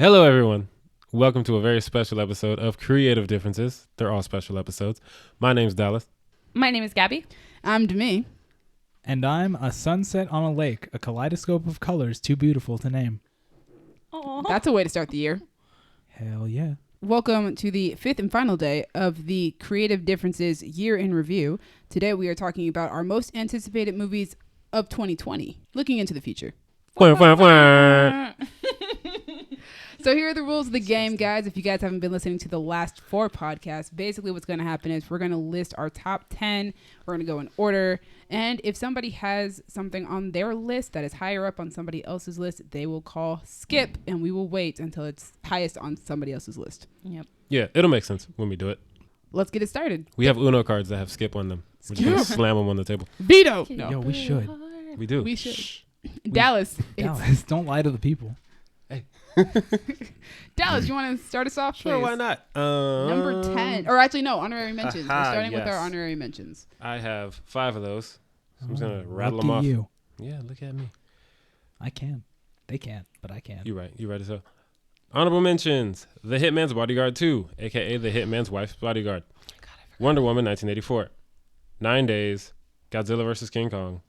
Hello, everyone. Welcome to a very special episode of Creative Differences. They're all special episodes. My name's Dallas. My name is Gabby. I'm Demi. And I'm a sunset on a lake, a kaleidoscope of colors too beautiful to name. Aww. That's a way to start the year. Hell yeah. Welcome to the fifth and final day of the Creative Differences Year in Review. Today we are talking about our most anticipated movies of 2020, looking into the future. So here are the rules of the game, guys. If you guys haven't been listening to the last 4 podcasts, basically what's going to happen is we're going to list our top 10. We're going to go in order. And if somebody has something on their list that is higher up on somebody else's list, they will call skip, and we will wait until it's highest on somebody else's list. Yep. Yeah, it'll make sense when we do it. Let's get it started. We have Uno cards that have skip on them. We're just going to slam them on the table. Veto! No. Yo, we should. We do. We should. Dallas. Dallas, don't lie to the people. Dallas, you want to start us off, Sure, please? why not? Number 10. Or actually, no, honorary mentions. We're starting with yes. our honorary mentions. I have 5 of those. So I'm just going to rattle Look them at off. You. Yeah, look at me. I can. They can't, but I can. You're right. You're right as hell. Honorable mentions. The Hitman's Bodyguard 2, a.k.a. The Hitman's Wife's Bodyguard. Wonder Woman 1984. 9 Days. Godzilla vs. King Kong.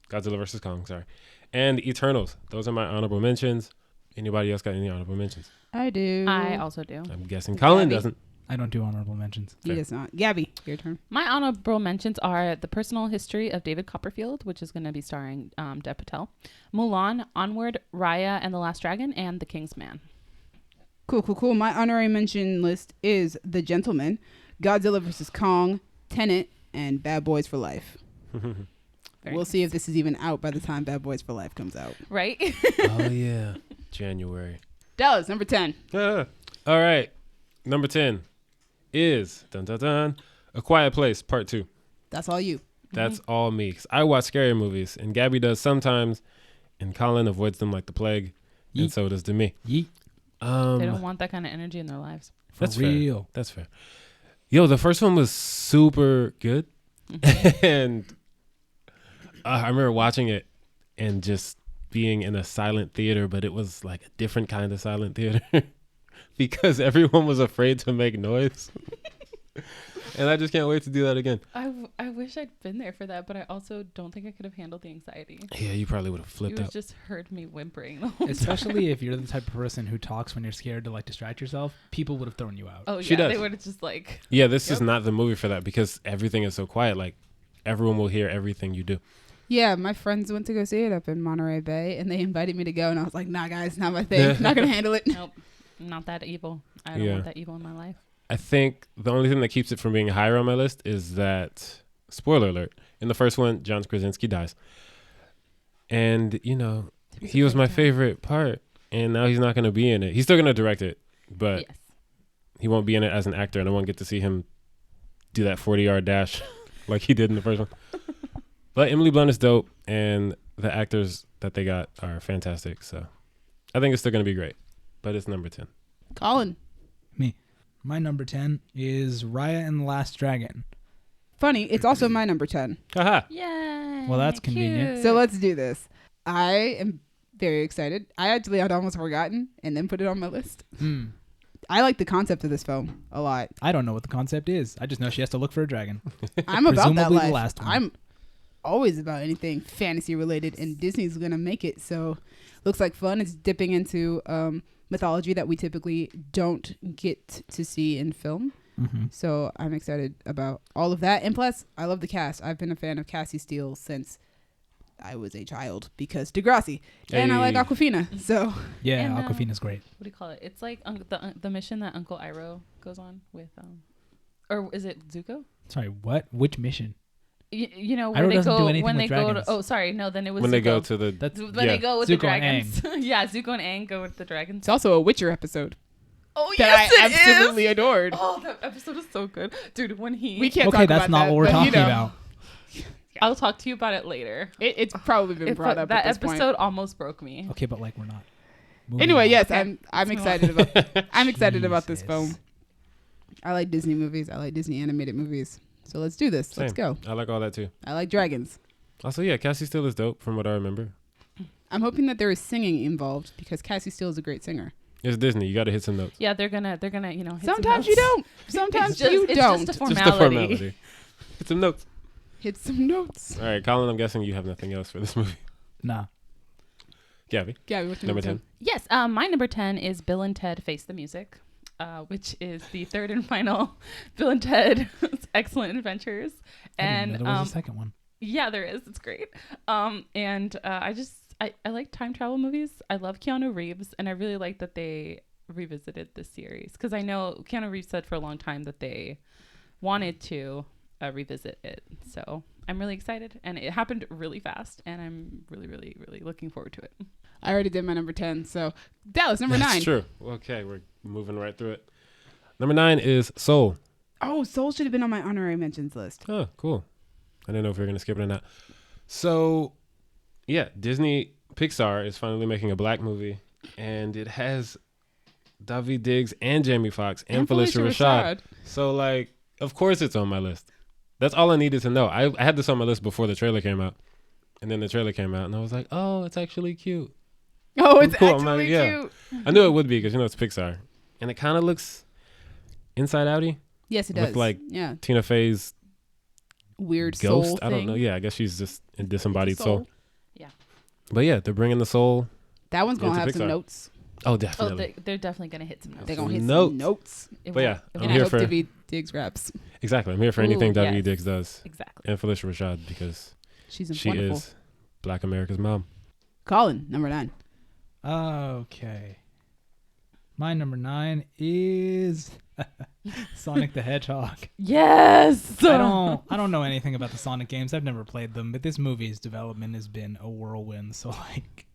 Godzilla vs. Kong, sorry. And Eternals. Those are my honorable mentions. Anybody else got any honorable mentions? I do. I also do. I'm guessing Colin Gabby? doesn't. I don't do honorable mentions. He does not. Gabby, your turn. My honorable mentions are The Personal History of David Copperfield, which is going to be starring Dev Patel, Mulan, Onward, Raya and the Last Dragon, and The King's Man. Cool. My honorary mention list is The Gentleman, Godzilla vs. Kong, Tenet, and Bad Boys for Life. We'll see if this is even out by the time Bad Boys for Life comes out. Right? Oh, yeah. January. Dallas, number 10. All right. Number 10 is dun, dun, dun, A Quiet Place Part 2. That's all you. That's all me. 'Cause I watch scary movies, and Gabby does sometimes, and Colin avoids them like the plague, and Yeet. so does Demi. Yeet. They don't want that kind of energy in their lives. For That's real. fair. That's fair. Yo, the first one was super good, and I remember watching it and just being in a silent theater, but it was like a different kind of silent theater because everyone was afraid to make noise. And I just can't wait to do that again. I wish I'd been there for that, but I also don't think I could have handled the anxiety. Yeah, you probably would have You flipped would out. just heard me whimpering the whole time. Especially if you're the type of person who talks when you're scared to like distract yourself, people would have thrown you out. Oh, She yeah. does. They would have just like... Yeah, this is Yep. not the movie for that because everything is so quiet. Like, everyone will hear everything you do. Yeah, my friends went to go see it up in Monterey Bay, and they invited me to go, and I was like, nah, guys, not my thing. Not going to handle it. Nope. Not that evil. I don't Yeah. want that evil in my life. I think the only thing that keeps it from being higher on my list is that, spoiler alert, in the first one, John Krasinski dies. And, you know, he was my favorite part, and now he's not going to be in it. He's still going to direct it, but Yes. he won't be in it as an actor, and I won't get to see him do that 40-yard dash like he did in the first one. But Emily Blunt is dope, and the actors that they got are fantastic, so I think it's still going to be great. But it's number 10. Colin. My number 10 is Raya and the Last Dragon. Funny, it's also my number 10. Haha. Yay. Well, that's convenient. So let's do this. I am very excited. I actually had almost forgotten and then put it on my list. I like the concept of this film a lot. I don't know what the concept is. I just know she has to look for a dragon. I'm about that Presumably the life. last one. I'm always about anything fantasy related, and Disney's going to make it. So looks like fun. It's dipping into mythology that we typically don't get to see in film. So I'm excited about all of that. And plus, I love the cast. I've been a fan of Cassie Steele since I was a child because Degrassi. And I like Hey. Awkwafina. So Yeah, And, Awkwafina's great. What do you call it? It's like the mission that Uncle Iroh goes on with, or is it Zuko? Sorry, what? Which mission? You know, Iroh when they doesn't do go anything when with they go to dragons. oh sorry no then it was When Zuko. they go to the... That's when yeah. they go with the Zuko and dragons. Yeah, Zuko and Aang go with the dragons. it's also a Witcher episode Oh that I absolutely adored. Oh, that episode is so good, dude. When he We can't okay, talk that's about not that, what we're but, talking you know, about. I'll talk to you about it later. It's probably been brought up that at this point. episode almost broke me. Okay, but like we're not. Moving Anyway, on. yes, Okay. I'm Let's excited about I'm excited about this Jesus. film. I like Disney movies. I like Disney animated movies. So let's do this. Let's Same. go. I like all that too. I like dragons. Also, yeah, Cassie Steele is dope from what I remember. I'm hoping that there is singing involved because Cassie Steele is a great singer. It's Disney. You got to hit some notes. Yeah, they're gonna hit some Sometimes notes. you don't. Sometimes you it's don't. Just a Just formality. a formality. Hit some notes. Hit some notes. All right, Colin, I'm guessing you have nothing else for this movie. Nah. Gabby, Gabby, what's your number 10. Yes, my number 10 is Bill and Ted Face the Music, which is the third and final Bill and Ted's Excellent Adventures. I And didn't know there was a second one. yeah, there is. It's great. I like time travel movies. I love Keanu Reeves, and I really like that they revisited this series because I know Keanu Reeves said for a long time that they wanted to revisit it. So I'm really excited, and it happened really fast, and I'm really, really, really looking forward to it. I already did my number 10. So Dallas, number 9. That's true. Okay, we're moving right through it. Number 9 is Soul. Oh, Soul should have been on my honorary mentions list. Oh, cool. I didn't know if we were going to skip it or not. So, yeah, Disney Pixar is finally making a black movie, and it has Daveed Diggs and Jamie Foxx and Felicia Rashad. So, like, of course it's on my list. That's all I needed to know. I had this on my list before the trailer came out, and then the trailer came out, and I was like, oh, it's actually cute. Oh, it's Cool. I'm actually like, yeah. cute. I knew it would be because, it's Pixar. And it kind of looks Inside Outy. Yes, it With, does. like, yeah, Tina Fey's weird ghost. soul I don't know. thing. Yeah, I guess she's just a disembodied soul. Yeah. But yeah, they're bringing the soul. That one's gonna Into have some Pixar. notes. Oh, Oh, definitely. they're definitely gonna hit some notes. They're gonna hit Notes. some notes. It But yeah, won't- it I'm And won't- I here hope for Daveed Diggs raps. exactly. I'm here for Ooh, anything yes. Daveed Diggs does, Exactly. and Felicia Rashad because She's she wonderful. is Black America's mom. Colin, number 9. Okay. My number 9 is Sonic the Hedgehog. Yes. I don't know anything about the Sonic games. I've never played them, but this movie's development has been a whirlwind, so like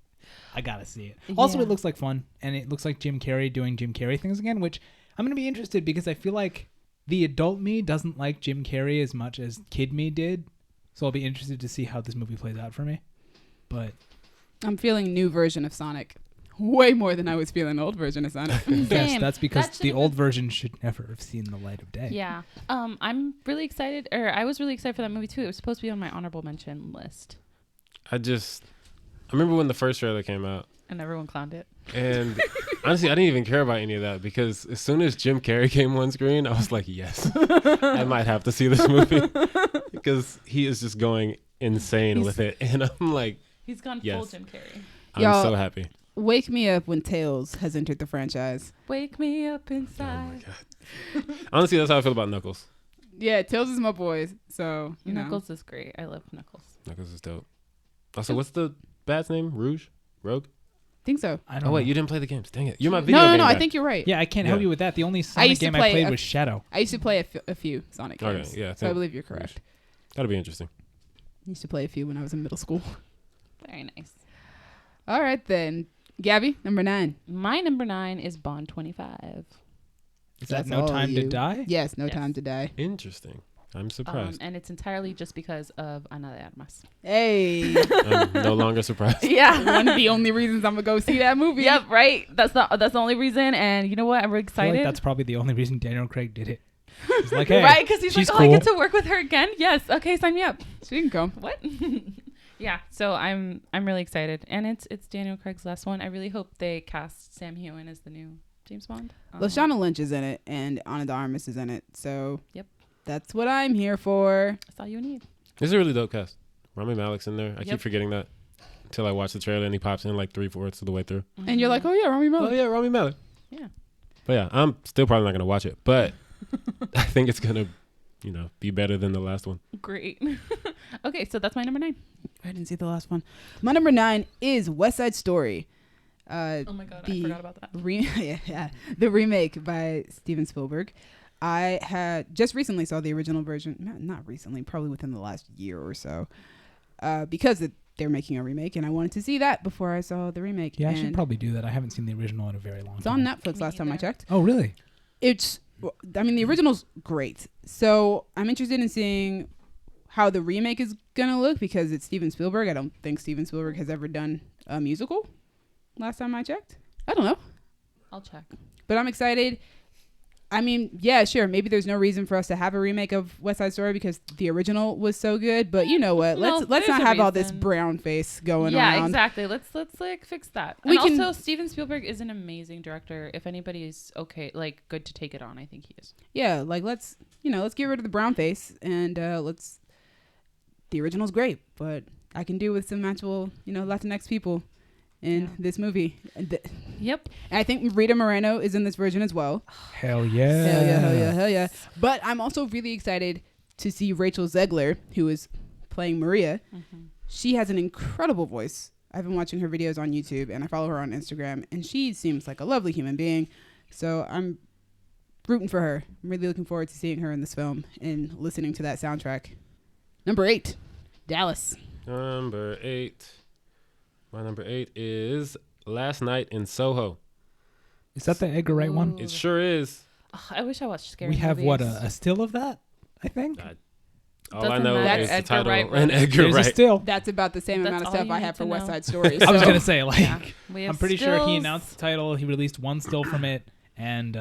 I gotta see it. Also, Yeah. it looks like fun, and it looks like Jim Carrey doing Jim Carrey things again, which I'm gonna be interested because I feel like the adult me doesn't like Jim Carrey as much as kid me did. So I'll be interested to see how this movie plays out for me. But I'm feeling new version of Sonic. Way more than I was feeling old version of Sonic. yes, Same. that's because That the should've old version should never have seen the light of day. Yeah. I'm really excited, or I was really excited for that movie too. It was supposed to be on my honorable mention list, I remember when the first trailer came out, and everyone clowned it. and honestly, I didn't even care about any of that because as soon as Jim Carrey came on screen, I was like, yes, I might have to see this movie because he is just going insane with it, and I'm like, He's gone full Yes. Jim Carrey. I'm Y'all- so happy. Wake me up when Tails has entered the franchise. Wake me up Oh my inside. god. Honestly, that's how I feel about Knuckles. Yeah, Tails is my boys. So, you know. Knuckles is great. I love Knuckles. Knuckles is dope. Also, what's the bat's name? Rogue? Think so. I don't Oh wait, know. you didn't play the games. Dang it. You're my video No, game I guy. think you're right. Yeah, I can't help Yeah. you with that. The only Sonic used to game I play played a- was Shadow. I used to play a few Sonic Okay, games. yeah, I So I think believe you're correct. that'll be interesting. Used to play a few when I was in middle school. Very nice. All right, then. Gabby, number 9. My number 9 is Bond 25. Is that That's No all Time to you. Die? Yes, No Yes. Time to Die. Interesting. I'm surprised. And it's entirely just because of Ana de Armas. Hey. I'm no longer surprised. Yeah. One of the only reasons I'm going to go see that movie. Yep, right. That's the only reason. And you know what? I'm I feel excited. like that's probably the only reason Daniel Craig did it. He's like, hey, right? Because he's like, she's oh, cool. I get to work with her again. Yes. Okay, sign me up. She can come. What? Yeah. So I'm really excited, and it's Daniel Craig's last one. I really hope they cast Sam Heughan as the new James Bond. Lashana Lynch is in it, and Ana de Armas is in it. So Yep. that's what I'm here for. That's all you need. This is a really dope cast. Rami Malek's in there. I Yep. keep forgetting that until I watch the trailer and he pops in like 3/4 of the way through. And you're like, oh, yeah, Rami Oh Malek. yeah, Rami Malek. Yeah. But yeah, I'm still probably not gonna watch it, but I think it's gonna, be better than the last one. Great. Okay, so that's my number 9. I didn't see the last one. My number 9 is West Side Story. Oh my god, I forgot about that. Yeah, the remake by Steven Spielberg. I had just recently saw the original version. Not recently, probably within the last year or so, because they're making a remake, and I wanted to see that before I saw the remake. Yeah, I and should probably do that. I haven't seen the original in a very long it's time. on Netflix Me last time I neither. checked. Oh, really? The original's great. So I'm interested in seeing how the remake is gonna look because it's Steven Spielberg. I don't think Steven Spielberg has ever done a musical. Last time I checked, I don't know, I'll check. but I'm excited. I mean, yeah, sure. Maybe there's no reason for us to have a remake of West Side Story because the original was so good. But you know what? No, Let's there's not a have all this reason. brown face going Yeah, around. exactly. Let's like fix that. We And can- also, Steven Spielberg is an amazing director. If anybody's like good to take it on, I think he is. Yeah, like let's get rid of the brown face and let's. The original's great, but I can do with some actual Latinx people in this movie. Yep. And I think Rita Moreno is in this version as well. Hell yeah. Hell yeah, hell yeah, hell yeah. But I'm also really excited to see Rachel Zegler, who is playing Maria. Mm-hmm. She has an incredible voice. I've been watching her videos on YouTube and I follow her on Instagram, and she seems like a lovely human being. So I'm rooting for her. I'm really looking forward to seeing her in this film and listening to that soundtrack. Number 8, Dallas. Number 8. My number 8 is Last Night in Soho. Is that the Edgar Wright one? Ooh. It sure is. Ugh, I wish I watched scary We have movies. a still of that, I think. All I Doesn't know matter. is the Edgar title Wright and wrote it. Edgar There's a Wright. still. That's about the same That's amount of all stuff you I need have to for West know. Side Story. I was so- gonna say like Yeah. We have I'm pretty sure he stills. announced the title. He released one still from it, and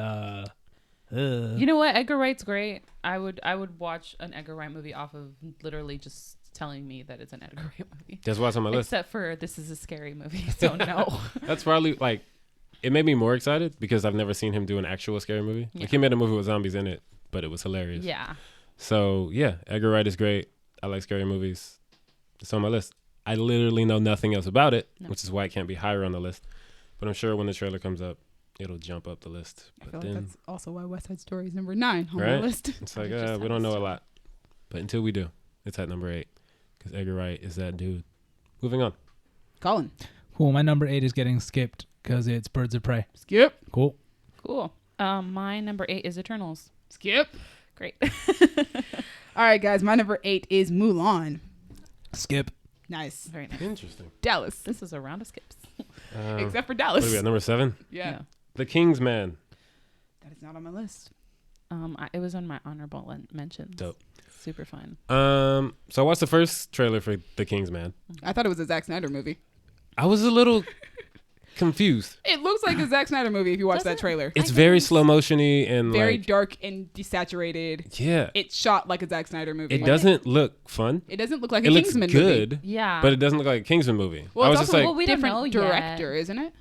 You know what? Edgar Wright's great. I would watch an Edgar Wright movie off of literally just telling me that it's an Edgar Wright movie. That's what's on my list. Except for this is a scary movie, so no. That's probably like, it made me more excited because I've never seen him do an actual scary movie. Yeah. Like he made a movie with zombies in it, but it was hilarious. Yeah. So yeah, Edgar Wright is great. I like scary movies. It's on my list. I literally know nothing else about it, No. which is why it can't be higher on the list. But I'm sure when the trailer comes up, it'll jump up the list. I But feel like then that's also why West Side Story is number 9 on my Right? list. it's like, We just we have don't this know a time. lot. But until we do, it's at number 8 because Edgar Wright is that dude. Moving on. Colin. cool. My number 8 is getting skipped because it's Birds of Prey. Skip. Cool. Cool. My number 8 is Eternals. Skip. Great. All right, guys. My number 8 is Mulan. Skip. Nice. Very nice. Interesting. Dallas. This is a round of skips. Except for What Dallas. are we at, number 7? Yeah. The King's Man. That is not on my list. It was on my honorable mentions. Dope. Super fun. So I watched the first trailer for The King's Man. I thought it was a Zack Snyder movie. I was a little confused. It looks like a Zack Snyder movie if you watch Does that it? trailer. It's I very guess. slow motiony and Very like, dark and desaturated. yeah. It's shot like a Zack Snyder movie. It doesn't look fun. It doesn't look like It a looks Kingsman good, movie. Yeah. but it doesn't look like a Kingsman movie. Well, I was it's just also like, well, we don't know different yet. director, isn't it?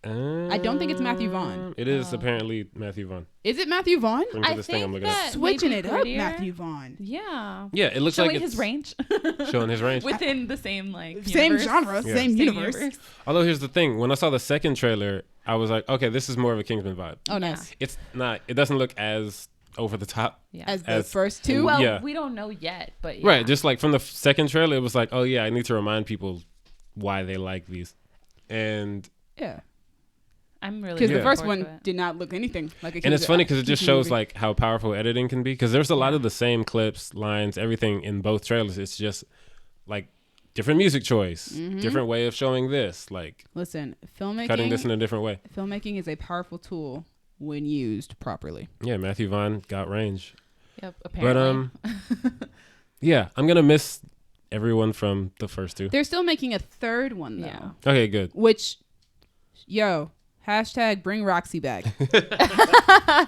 I don't think it's Matthew Vaughn. It is Oh. apparently Matthew Vaughn. Is it Matthew Vaughn? According to I this thing I'm think looking at. that Switching may it be up, prettier. Matthew Vaughn. Yeah. Yeah, it looks Showing like his it's range showing his range. within the same Same universe. genre, Yeah. same universe. Although here's the thing, when I saw the second trailer, I was like, okay, this is more of a Kingsman vibe. Oh, Yeah. nice. It's not. It doesn't look as over the top. Yeah. As the As- first two? well, Yeah. we don't know yet, but yeah. Right, just like from the second trailer, it was like, oh yeah, I need to remind people why they like these. And Yeah. I'm really Because the Yeah. first looking forward one to it. did not look anything like a and it's Kingsman- funny because it just Kingsman shows movie. like how powerful editing can be. Because there's a lot of the same clips, lines, everything in both trailers. It's just like different music choice, different way of showing this, like Listen, cutting this in a different way. filmmaking is a powerful tool when used properly. Yeah, Matthew Vaughn got range. Yep, But apparently. yeah, I'm gonna miss everyone from the first two. They're still making a third one though. Yeah. Okay, good. Which, hashtag bring Roxy back.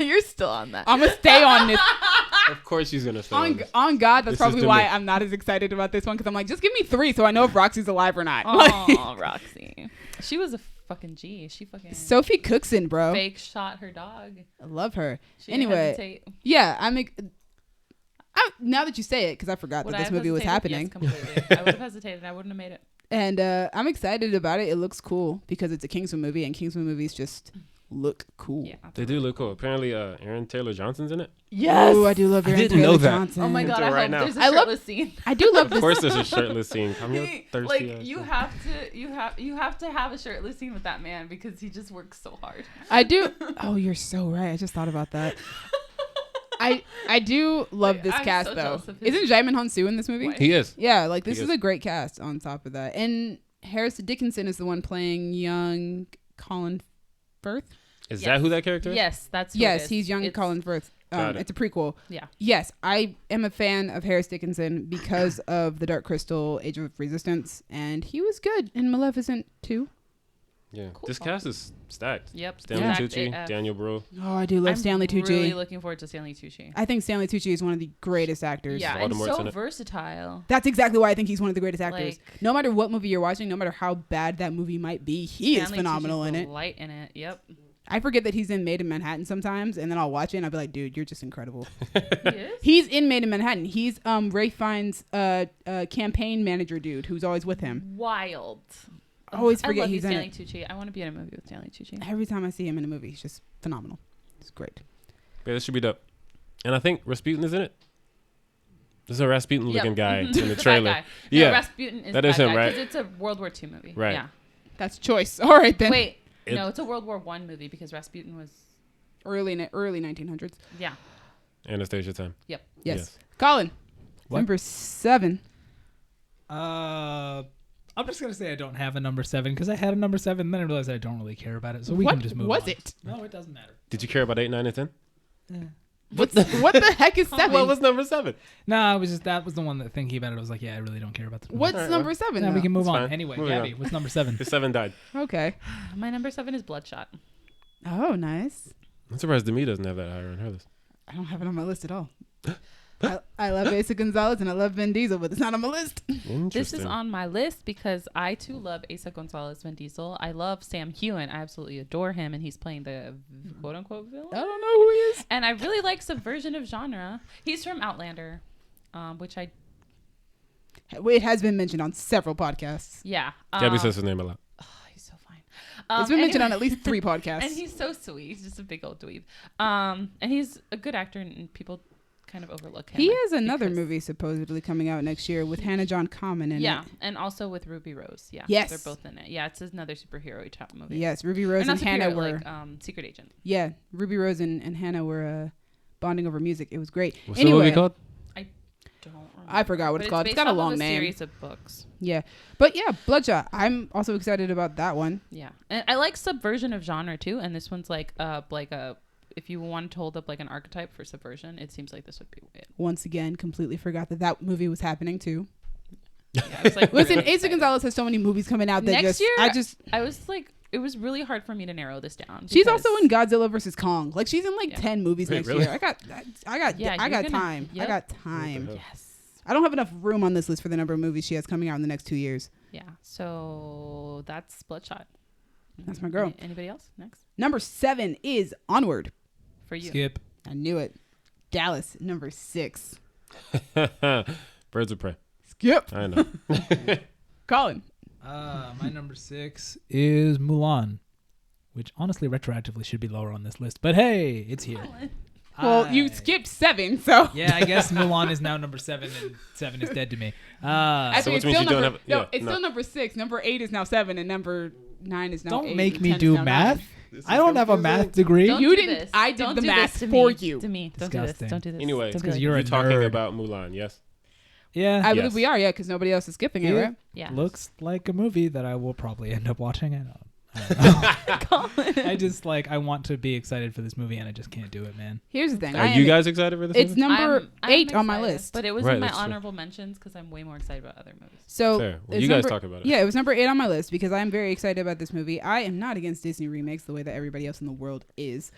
You're still on that. I'm gonna stay on this. Of course she's gonna stay. on On, this. on God, that's This is probably the why myth. I'm not as excited about this one because I'm like, just give me 3 so I know if Roxy's alive or not. Oh, Roxy. She was a fucking G. She fucking Sophie Cookson, bro. fake shot her dog. I love her. She didn't Anyway, hesitate. yeah, now that you say it, because I forgot Would that I this have movie was hesitated? happening. Yes, completely. I would have hesitated. I wouldn't have made it. And I'm excited about it. It looks cool because it's a Kingsman movie, and Kingsman movies just look cool. Yeah. They do look cool. Apparently, Aaron Taylor Johnson's in it. Yes. Ooh, I do love I Aaron didn't know Taylor that. Johnson. Oh my god! Into I it hope right now. there's a I love- shirtless scene. I do love Of this. course, there's a shirtless scene. I'm your thirsty Like ass. you have to have a shirtless scene with that man because he just works so hard. I do. Oh, you're so right. I just thought about that. I do love Wait, this I'm cast so though. jealous of his- Isn't Jaemin Hansu in this movie? Wait. He is. Yeah, like this He is is. a great cast on top of that. And Harris Dickinson is the one playing young Colin Firth. Is Yes. that who that character is? Yes, that's who it Yes, is. he's young It's- Colin Firth. Got it. It's a prequel. Yeah. Yes, I am a fan of Harris Dickinson because of The Dark Crystal, Age of Resistance, and he was good in Maleficent 2. Yeah, Cool. this cast is stacked. Yep. Stanley Stacked Tucci, AF. Daniel Bro. Oh, I do love I'm Stanley Tucci. really looking forward to Stanley Tucci. I think Stanley Tucci is one of the greatest actors. Yeah, and Voldemort's in so it. versatile. That's exactly why I think he's one of the greatest actors. Like- No matter what movie you're watching, no matter how bad that movie might be, he is Stanley phenomenal Tucci's in the it. Light in it. Yep. I forget that he's in Made in Manhattan sometimes, and then I'll watch it and I'll be like, dude, you're just incredible. He is. He's in Made in Manhattan. He's Ray Fiennes' campaign manager dude who's always with him. Wild. I always I forget love he's in Stanley it. Tucci. I want to be in a movie with Stanley Tucci. Every time I see him in a movie, he's just phenomenal. It's great. Yeah, this should be dope. And I think Rasputin is in it. There's a Rasputin looking guy Mhm. in the Bad trailer. guy. Yeah. No, Rasputin is That the is bad him, guy, right? 'cause it's a World War II movie. Right. Yeah. That's choice. All right then. Wait. It- No, it's a World War One movie because Rasputin was. Early 1900s. Yeah. Anastasia time. Yep. Yes. Colin. What? Number 7. I'm just gonna say I don't have a number 7 because I had a number 7, and then I realized I don't really care about it, so we What can just move was on. it? No, it doesn't matter. Did you care about 8, 9, and 10? What the heck is 7? What was number 7? No, it was just that was the one that thinking about it, I was like, yeah, I really don't care about this. movie. What's Alright, number 7? Now we though? can move That's on. fine. Anyway, Moving Gabby, on. what's number 7? His 7 died. Okay. My number 7 is Bloodshot. Oh, nice. I'm surprised Demi doesn't have that higher on her list. I don't have it on my list at all. I love Asa Gonzalez and I love Vin Diesel, but it's not on my list. Interesting. This is on my list because I too love Asa Gonzalez, Vin Diesel. I love Sam Heughan. I absolutely adore him, and he's playing the quote unquote villain. I don't know who he is. And I really like Subversion of Genre. He's from Outlander, which I It has been mentioned on several podcasts. yeah. Gabby says his name a lot. He's so fine. It's been mentioned on anyway- at least 3 podcasts. And he's so sweet. He's just a big old dweeb. And he's a good actor, and people kind of overlook him. He has another because- movie supposedly coming out next year with Hannah John Kamen in Yeah, it. and also with Ruby Rose. Yeah, Yes. they're both in it. Yeah, it's another superhero type movie. Yes, Ruby Or Rose not and Hannah superhero, were like Secret Agent. yeah, Ruby Rose and Hannah were bonding over music. It was great. What's Anyway, the movie called? Don't remember. I forgot what But it's called. based It's got a off of long name. Series of books. Yeah, but yeah, Bloodshot. I'm also excited about that one. Yeah, and I like Subversion of Genre too. And this one's like a if you wanted to hold up like an archetype for subversion, it seems like this would be it. Once again, completely forgot that movie was happening too. Yeah, I was like, Listen, really Asa excited. Gonzalez has so many movies coming out that Next just year, I was like, it was really hard for me to narrow this down. she's because- also in Godzilla versus Kong. Like she's in like Yeah. 10 movies Wait, next really? year. I got Yeah, I you're got gonna- time. I yep. got time. hell? Yes. I don't have enough room on this list for the number of movies she has coming out in the next 2 years. Yeah. So that's Bloodshot. That's my girl. Anybody else next Number 7 is Onward. for you? Skip. I knew it. Dallas, number 6. Birds of Prey. Skip. I know. Colin. My number 6 is Mulan, which honestly retroactively should be lower on this list, but hey, it's here. Well, you skipped 7, so. Yeah, I guess Mulan is now number 7, and 7 is dead to me. Actually, which it's means still you don't number, have- no, yeah, it's no. still number 6. Number 8 is now 7, and number 9 is now 8. Don't make and me 10 is do now math. 9. I don't have a math degree. Don't You do didn't- This. I did Don't the do math this to for me. you. To me. Don't Disgusting. do this. Don't do this. Anyway, Don't be because like you're that. a You're talking nerd. about Mulan, yes? Yeah, I Yes. believe we are, yeah, because nobody else is skipping it, Yeah. right? Yeah. looks like a movie that I will probably end up watching. I don't know. I just I want to be excited for this movie, and I just can't do it, man. Here's the thing. Are you guys excited for this It's movie? number I'm 8 on my excited, list. but it was Right, in my that's true. honorable mentions because I'm way more excited about other movies. So Fair. Well, it's you guys number- talk about it. Yeah, it was number 8 on my list because I'm very excited about this movie. I am not against Disney remakes the way that everybody else in the world is.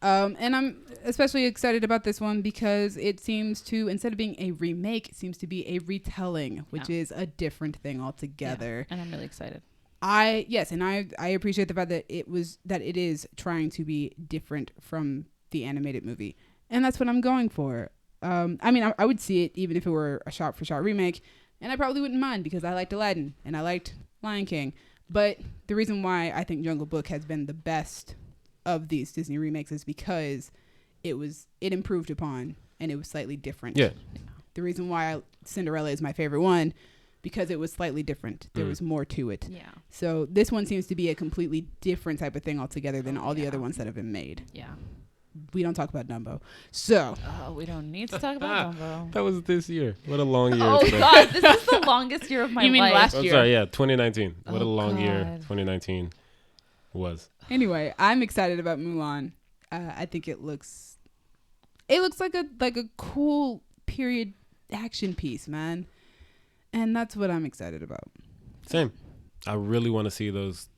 And I'm especially excited about this one because it seems to, instead of being a remake, it seems to be a retelling, which is a different thing altogether. Yeah, and I'm really excited. I appreciate the fact that it is trying to be different from the animated movie, and that's what I'm going for. I mean, I would see it even if it were a shot for shot remake, and I probably wouldn't mind because I liked Aladdin and I liked Lion King. But the reason why I think Jungle Book has been the best of these Disney remakes is because it improved upon and it was slightly different. Yeah. The reason why Cinderella is my favorite one, because it was slightly different. There was more to it. Yeah. So this one seems to be a completely different type of thing altogether than all the yeah. other ones that have been made. Yeah. We don't talk about Dumbo. So Oh, we don't need to talk about Dumbo. That was this year. What a long year. Oh it's been. God, this is the longest year of my You mean life. last I'm year? sorry, yeah, 2019. What a Oh, long year God. 2019 was. anyway, I'm excited about Mulan. I think it looks like a cool period action piece, man. And that's what I'm excited about. Same. I really want to see those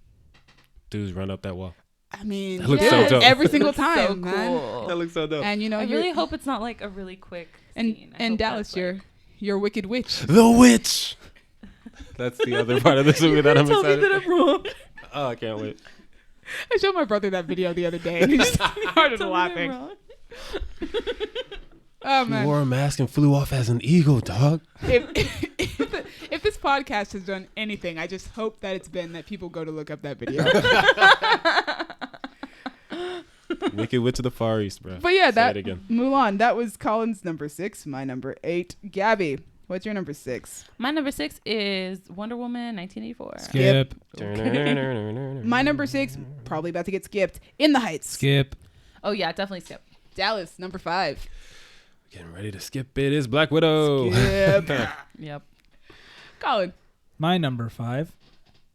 dudes run up that wall. I mean, That looks so dope. every single That's time, so man. cool. That looks so dope. And you know, I you're, really hope it's not like a really quick scene. I and hope Dallas, that's, you're a wicked witch. The witch. That's the other part of this movie that I'm tell me excited. that I'm wrong. Oh, I can't wait. I showed my brother that video the other day, and he just started Tell me that I'm laughing. wrong. Oh He man! wore a mask and flew off as an eagle, dog. If this podcast has done anything, I just hope that it's been that people go to look up that video. Wicked Witch of the Far East, bro. But yeah, Say that it again. Mulan. That was Colin's number 6. My number 8. Gabby, what's your number 6? My number 6 is Wonder Woman 1984. Skip. My number 6, probably about to get skipped. In the Heights. Skip. Oh yeah, definitely skip. Dallas, number 5. Getting ready to skip it is Black Widow. Skip. Yep. Colin. My number 5.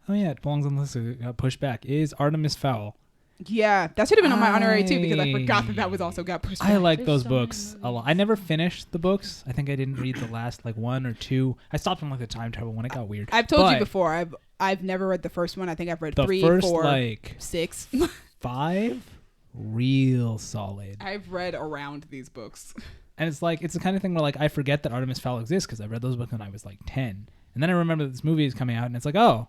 Oh yeah, it belongs on the list. It got pushed back. Is Artemis Fowl. Yeah, that should have been on my honorary too, because I forgot that was also got pushed back. I like There's those so many books a lot. movies. I never finished the books. I think I didn't read the last like 1 or 2. I stopped from like the time travel when it got weird. I've told you But before. I've never read the first one. I think I've read the 3, first 4, like 6. 5, real solid. I've read around these books. And it's like it's the kind of thing where like I forget that Artemis Fowl exists because I read those books when I was like 10, and then I remember that this movie is coming out, and it's like, oh,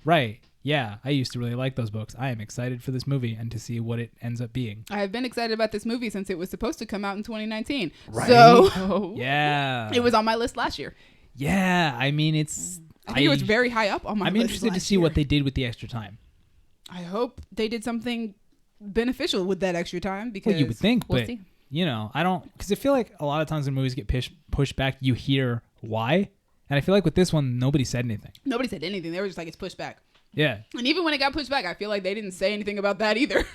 right, yeah, I used to really like those books. I am excited for this movie and to see what it ends up being. I've been excited about this movie since it was supposed to come out in 2019. Right? So Yeah, it was on my list last year. Yeah, I mean it's. I think it was very high up on my I'm list. interested to last see year. what they did with the extra time. I hope they did something beneficial with that extra time because Well, you would think, We'll but see. you know, I don't because I feel like a lot of times when movies get pushed back, you hear why, and I feel like with this one, nobody said anything. nobody said anything. They were just like, it's pushed back. Yeah, And even when it got pushed back, I feel like they didn't say anything about that either.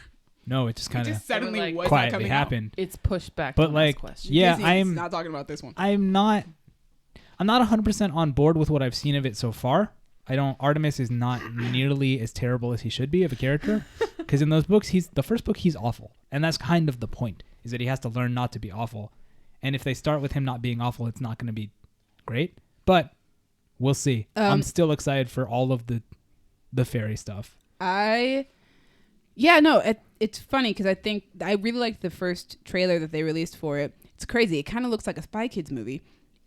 no, it just It kind of just suddenly like, was not quietly coming happened. It's pushed back. But to the like, next question. yeah, Disney's I'm not talking about this one. I'm not 100% on board with what I've seen of it so far. Artemis is not nearly as terrible as he should be of a character, because in those books, the first book he's awful, and that's kind of the point, is that he has to learn not to be awful. And if they start with him not being awful, it's not going to be great. But we'll see. I'm still excited for all of the fairy stuff. It's funny because I think I really liked the first trailer that they released for it. It's crazy. It kind of looks like a Spy Kids movie.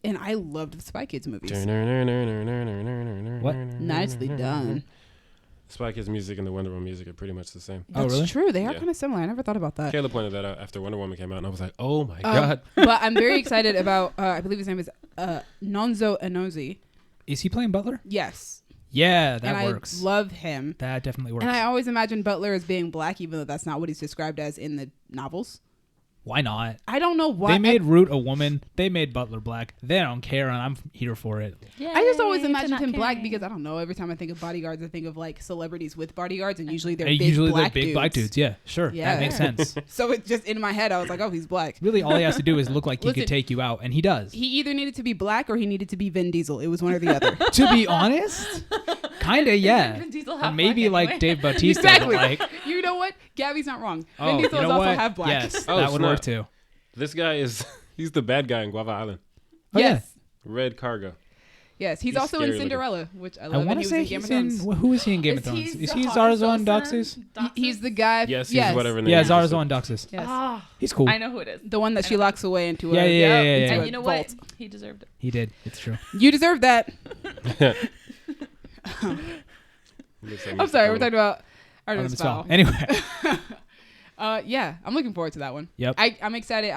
And I loved the Spy Kids movies. What? Nicely done. Spy Kids music and the Wonder Woman music are pretty much the same. Oh, That's really? true. They are Yeah. kind of similar. I never thought about that. Kayla pointed that out after Wonder Woman came out, and I was like, oh my God. But I'm very excited about, I believe his name is Nonzo Anozi. Is he playing Butler? Yes. Yeah, that and works. I love him. That definitely works. And I always imagined Butler as being black, even though that's not what he's described as in the novels. Why not? I don't know why. They made Root a woman. They made Butler black. They don't care, and I'm here for it. I just always Yay, imagined to him not black caring. because I don't know. Every time I think of bodyguards, I think of like celebrities with bodyguards, and usually they're And big usually black they're big black dudes. Yeah, sure. Yeah. That makes sense. So it just in my head, I was like, oh, he's black. Really, all he has to do is look like he Listen, could take you out, and he does. He either needed to be black or he needed to be Vin Diesel. It was one or the other. To be honest, kind of, yeah. Vin Diesel Or half maybe black like anyway. Dave Bautista. Exactly. Like, You know what? Gabby's not wrong. Vin oh, Diesel you is know also what? half black. Yes, Oh, that would work snap. too. This guy he's the bad guy in Guava Island. Oh, yeah. Yes. Red Cargo. Yes. He's He's also in scary looking. Cinderella, which I I love. want and to he say was in Game he's of in. Thrones. Who is he in Game of Thrones? Is he Zarazon Doxus? He's the guy. Yes, he's whatever name. Yeah, you just said. Zarazon Doxus. Yes. Ah, He's cool. I know who it is. The one that I she know locks away into Yeah, a yeah, yeah, yeah, into yeah. And a you know vault. what? He deserved it. He did. It's true. You deserve that. Looks like I'm Mr. sorry. We're Coleman. talking about Artemis Artemis Fowl. Fowl. Anyway, Yeah, I'm looking forward to that one. Yep. I'm excited.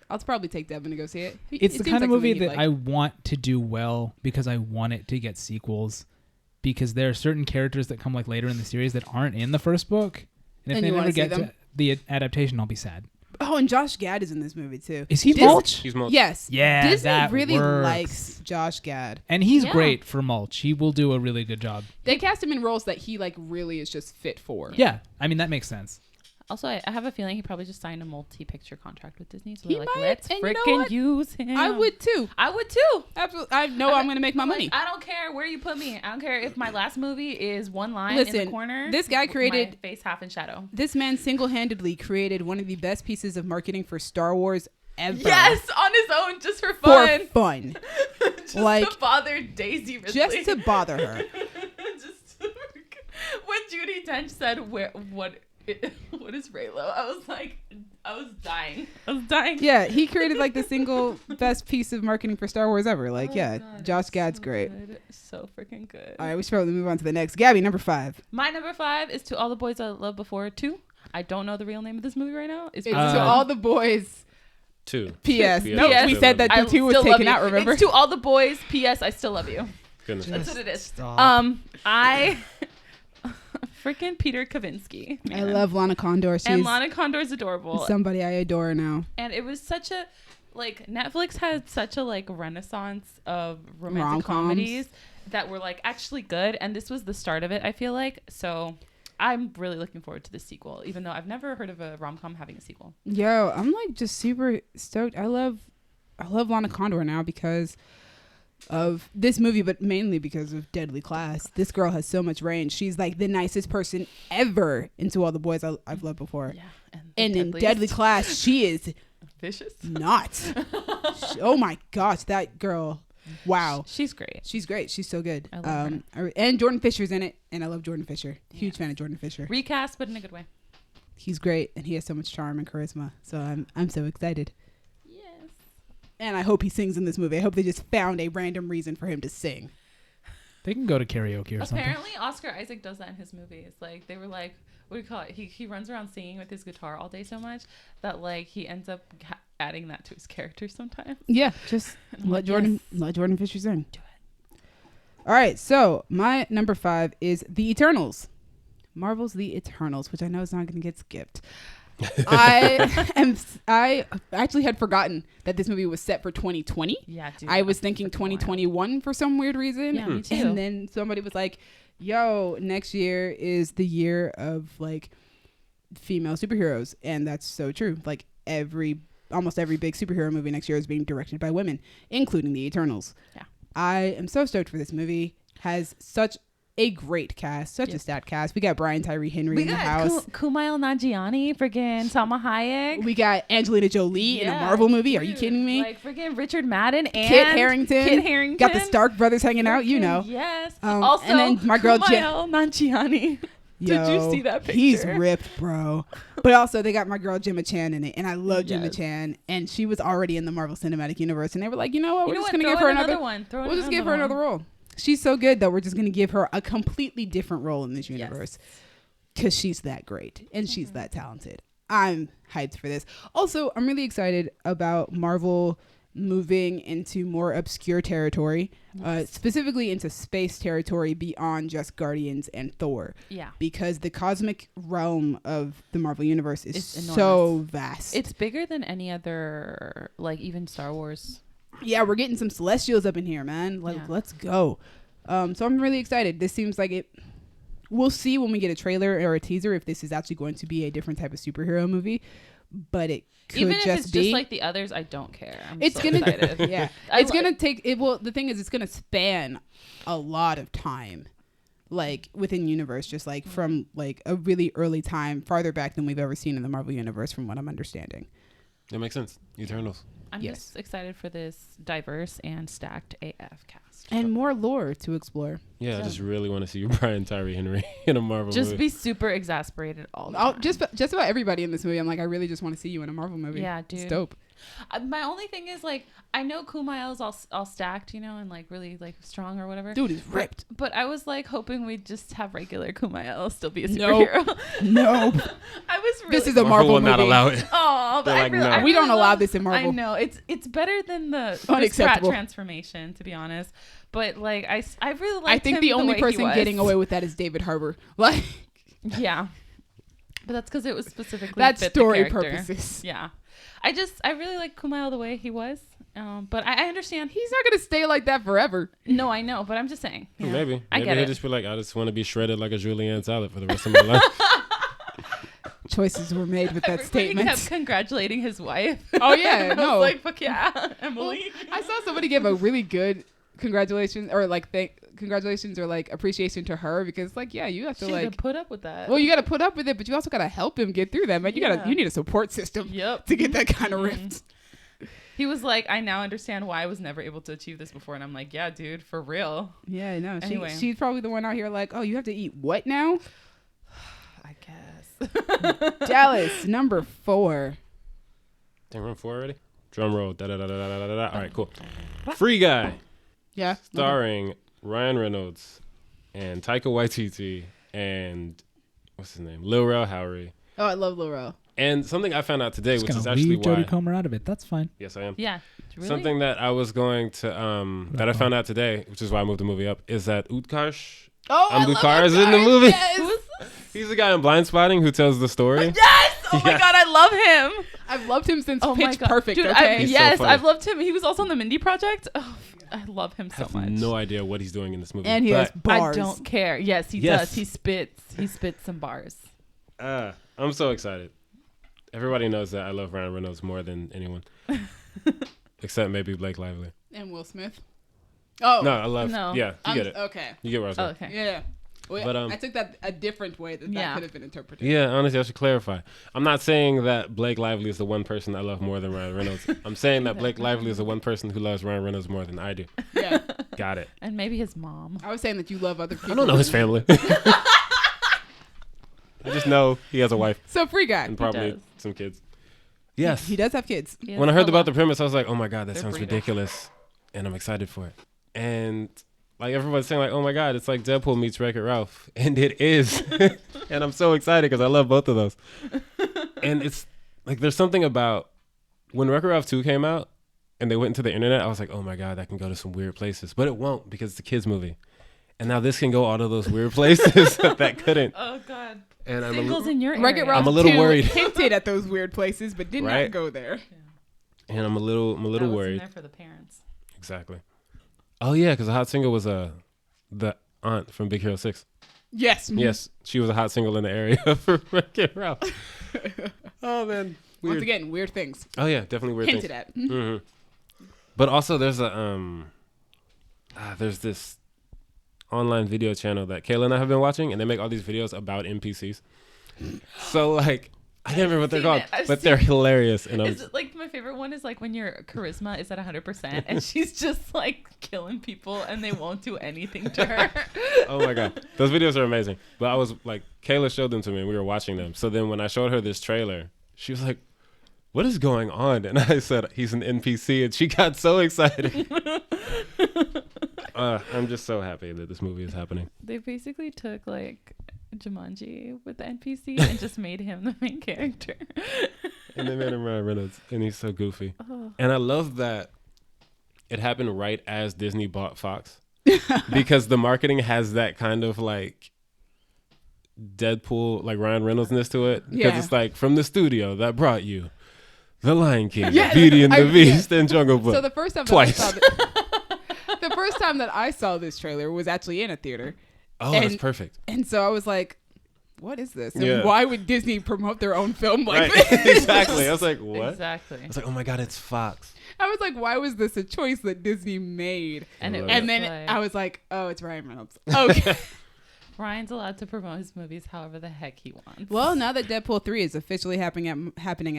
I'll probably take Devin to go see it. it's It the seems kind of like movie something that he'd I like. want to do well because I want it to get sequels. Because there are certain characters that come like later in the series that aren't in the first book, and if And they you never wanna see get them? to the adaptation, I'll be sad. Oh, and Josh Gad is in this movie too. Is he Dis- Mulch? He's Mulch. Yes. Yeah, Disney that really works. likes Josh Gad. And he's Yeah. great for Mulch. He will do a really good job. They cast him in roles that he like really is just fit for. Yeah, I mean that makes sense. Also, I have a feeling he probably just signed a multi-picture contract with Disney. So He they're like, might, let's and you know freaking what? use him. I would too. I would too. Absolutely. I know I'm going to make my money. I don't care where you put me. I don't care if my last movie is one line in Listen, the corner. this guy with created- my face half in shadow. This man single-handedly created one of the best pieces of marketing for Star Wars ever. Yes, on his own, just for For fun. fun. Just like, to bother Daisy Ridley. Just to bother her. Just to- when Judi Dench said, what is Raylo? I was dying. Yeah, he created like the single best piece of marketing for Star Wars ever. Like, Oh, God, Josh it's Gad's so great. good. So freaking good. All right, we should probably move on to the next. Gabby, number 5. My number 5 is To All the Boys I Loved Before 2. I don't know the real name of this movie right now. It's To All the Boys. 2. P.S. No, P.S. we said that I the 2 was still love taken you. out, remember? It's To All the Boys. P.S. I still love you. Goodness. That's what it is. Stop. I freaking Peter Kavinsky. I Man. love Lana Condor. She's And Lana Condor's adorable. somebody I adore now. And it was such a Netflix had such a renaissance of romantic Rom-coms. comedies that were actually good, and this was the start of it, I feel like. So I'm really looking forward to the sequel, even though I've never heard of a rom-com having a sequel. Yo, I'm just super stoked. I love Lana Condor now because of this movie, but mainly because of Deadly Class. This girl has so much range. She's like the nicest person ever into All the Boys I've loved before. Yeah. And in Deadly Class, she is vicious. not. Oh my gosh, that girl. Wow. She's great. She's great. She's so good. I love her. And Jordan Fisher's in it, and I love Jordan Fisher. Huge Yeah. fan of Jordan Fisher. Recast, but in a good way. He's great, and he has so much charm and charisma. So I'm so excited. Yes. And I hope he sings in this movie. I hope they just found a random reason for him to sing. They can go to karaoke or something. Apparently, Oscar Isaac does that in his movies. They were like, what do you call it? He runs around singing with his guitar all day so much that he ends up adding that to his character sometimes. Yeah, just I'm let like, Jordan Fisher sing. Do it. All right, so my number 5 is The Eternals. Marvel's The Eternals, which I know is not going to get skipped. I actually had forgotten that this movie was set for 2020. Yeah, dude. I was thinking Freaking 2021 for some weird reason. Yeah, me too. And then somebody was like, yo, next year is the year of female superheroes. And that's so true. Almost every big superhero movie next year is being directed by women, including The Eternals. Yeah. I am so stoked for this movie. Has such a great cast, such a stat cast. We got Brian Tyree Henry in the house. Kumail Nanjiani, friggin' Salma Hayek. We got Angelina Jolie in a Marvel movie. Are you kidding me? Friggin' Richard Madden and Kit Harington. Got the Stark brothers hanging out, you know. Yes. Also, and then my girl Kumail Nanjiani. Did you see that picture? He's ripped, bro. But also, they got my girl Gemma Chan in it, and I love Gemma Chan. And she was already in the Marvel Cinematic Universe, and they were like, you know what? We're just gonna give her another one. We'll just give her another role. She's so good that we're just gonna give her a completely different role in this universe because she's that great and she's that talented. I'm hyped for this. Also, I'm really excited about Marvel moving into more obscure territory, specifically into space territory beyond just Guardians and Thor. Yeah. Because the cosmic realm of the Marvel universe is so vast. It's bigger than any other, even Star Wars. Yeah, we're getting some Celestials up in here, man. Let's go. So I'm really excited. This seems like it. We'll see when we get a trailer or a teaser if this is actually going to be a different type of superhero movie. But it could Even if just it's be. just like the others, I don't care. It's so gonna, excited. yeah. It's gonna take it. Well, the thing is, it's gonna span a lot of time, within universe, just from a really early time, farther back than we've ever seen in the Marvel universe, from what I'm understanding. That makes sense. Eternals. I'm just excited for this diverse and stacked AF cast. And more lore to explore. Yeah, I just really want to see Brian Tyree Henry in a Marvel movie. Just be super exasperated all the time. Just about everybody in this movie. I'm I really just want to see you in a Marvel movie. Yeah, dude. It's dope. My only thing is I know Kumail's all stacked, and really strong or whatever. Dude is ripped. But I was hoping we'd just have regular Kumail still be a superhero. Nope. I was really. This is a Marvel will movie. not allow it. Oh, but They're no. We don't allow this in Marvel. I know it's better than the Chris Pratt Unacceptable. transformation, to be honest. But I really like. I think the only person getting away with that is David Harbour. Yeah, but that's because it was specifically that's fit story the character. purposes. Yeah, I really like Kumail the way he was. But I understand He's not gonna stay like that forever. No, I know, but I'm just saying. Maybe I get he'll it. just be like, I just want to be shredded like a julienne salad for the rest of my life. Choices were made with that Everybody statement. kept congratulating his wife. Oh yeah, And I no. was like, fuck yeah, Emily. I saw somebody give a really good congratulations or congratulations or appreciation to her because you have to She had to put up with that. well, you got to put up with it, but you also got to help him get through that, man. You need a support system Yep. to get that kind of Mhm. rift. He was like, I now understand why I was never able to achieve this before. And I'm like, yeah, dude, for real. Yeah, I know. Anyway. She's probably the one out here oh, you have to eat what now? Dallas, number 4. Dang, we're on 4 already? Drum roll. Da, da, da, da, da, da, da. All right, cool. Free Guy, Yeah. starring Ryan Reynolds and Taika Waititi and what's his name? Lil Rel Howery. Oh, I love Laurel. And something I found out today, Just which is gonna actually leave Jodie why. Comer out of it. That's fine. Yes, I am. Yeah. Really? Something that I was going to that I found out today, which is why I moved the movie up, is that Utkarsh Oh, I Ambudkar love is in the movie. Yes. Who is He's the guy in Blind Spotting who tells the story. Yes! Oh my Yeah. god, I love him. I've loved him since Oh my Pitch god, Perfect. dude! Okay. He's so Yes, funny. I've loved him. He was also on the Mindy Project. Oh, I love him I so have much. no idea what he's doing in this movie. And he has but, bars. I don't care. Yes, he Yes. does. He spits. He spits some bars. I'm so excited. Everybody knows that I love Ryan Reynolds more than anyone, except maybe Blake Lively. And Will Smith. Oh. No, I love. No. Yeah, you get it. Okay. You get where I was Oh, going. okay. Yeah. Well, But, I took that a different way that Yeah. could have been interpreted. Yeah, honestly, I should clarify. I'm not saying that Blake Lively is the one person I love more than Ryan Reynolds. I'm saying that Blake Lively is the one person who loves Ryan Reynolds more than I do. Yeah. Got it. And maybe his mom. I was saying that you love other people. I don't know his family. I just know he has a wife So Free Guy. and probably does. some kids. Yes. He does have kids. He has When I heard a about the lot. premise, I was like, oh my God, that They're sounds breeders. ridiculous. And I'm excited for it. And like everyone's saying, like, oh my God, it's like Deadpool meets Wreck-It Ralph. And it is. And I'm so excited because I love both of those. And it's like, there's something about when Wreck-It Ralph 2 came out and they went into the internet, I was like, oh my God, that can go to some weird places. But it won't because it's a kid's movie. And now this can go all of those weird places that couldn't. Oh god. And I'm Singles in your area. Wreck-It Ralph I'm a little 2 worried. hinted at those weird places, but did Right? not go there. and I'm a little That was in worried. there for the parents. Exactly. Oh yeah, because the hot single was the aunt from Big Hero 6. Yes. Yes, she was a hot single in the area for Wreck-It Ralph. Oh man, weird. Once again, weird things. Oh yeah, definitely weird Hinted things. at. Hmm. But also, there's there's this online video channel that Kayla and I have been watching, and they make all these videos about NPCs. So like, I can't remember what they're seen called, it. I've but seen they're it. hilarious. And I'm Is it, like my favorite one is like when your charisma is at 100% and she's just like killing people and they won't do anything to her. oh my God, those videos are amazing. But I was like, Kayla showed them to me, and we were watching them. So then when I showed her this trailer, she was like, what is going on? And I said, he's an NPC, and she got so excited. I'm just so happy that this movie is happening. They basically took like Jumanji with the NPC and just made him the main character. And they made him Ryan Reynolds, and he's so goofy. Oh. And I love that it happened right as Disney bought Fox, because the marketing has that kind of like Deadpool, like Ryan Reynoldsness to it. Because Yeah. it's like, from the studio that brought you The Lion King, Yes, Beauty and the yeah. Beast, and Jungle Book. So the first time Twice. the first time that I saw this trailer was actually in a theater, Oh, that's and- perfect. and so I was like, "What is this? And Yeah. why would Disney promote their own film like Right. this?" Exactly. I was like, what? Exactly. I was like, oh my God, it's Fox. I was like, "Why was this a choice that Disney made?" And it Right. was And then like, I was like, "Oh, it's Ryan Reynolds." Okay. Ryan's allowed to promote his movies however the heck he wants. Well, now that Deadpool 3 is officially happening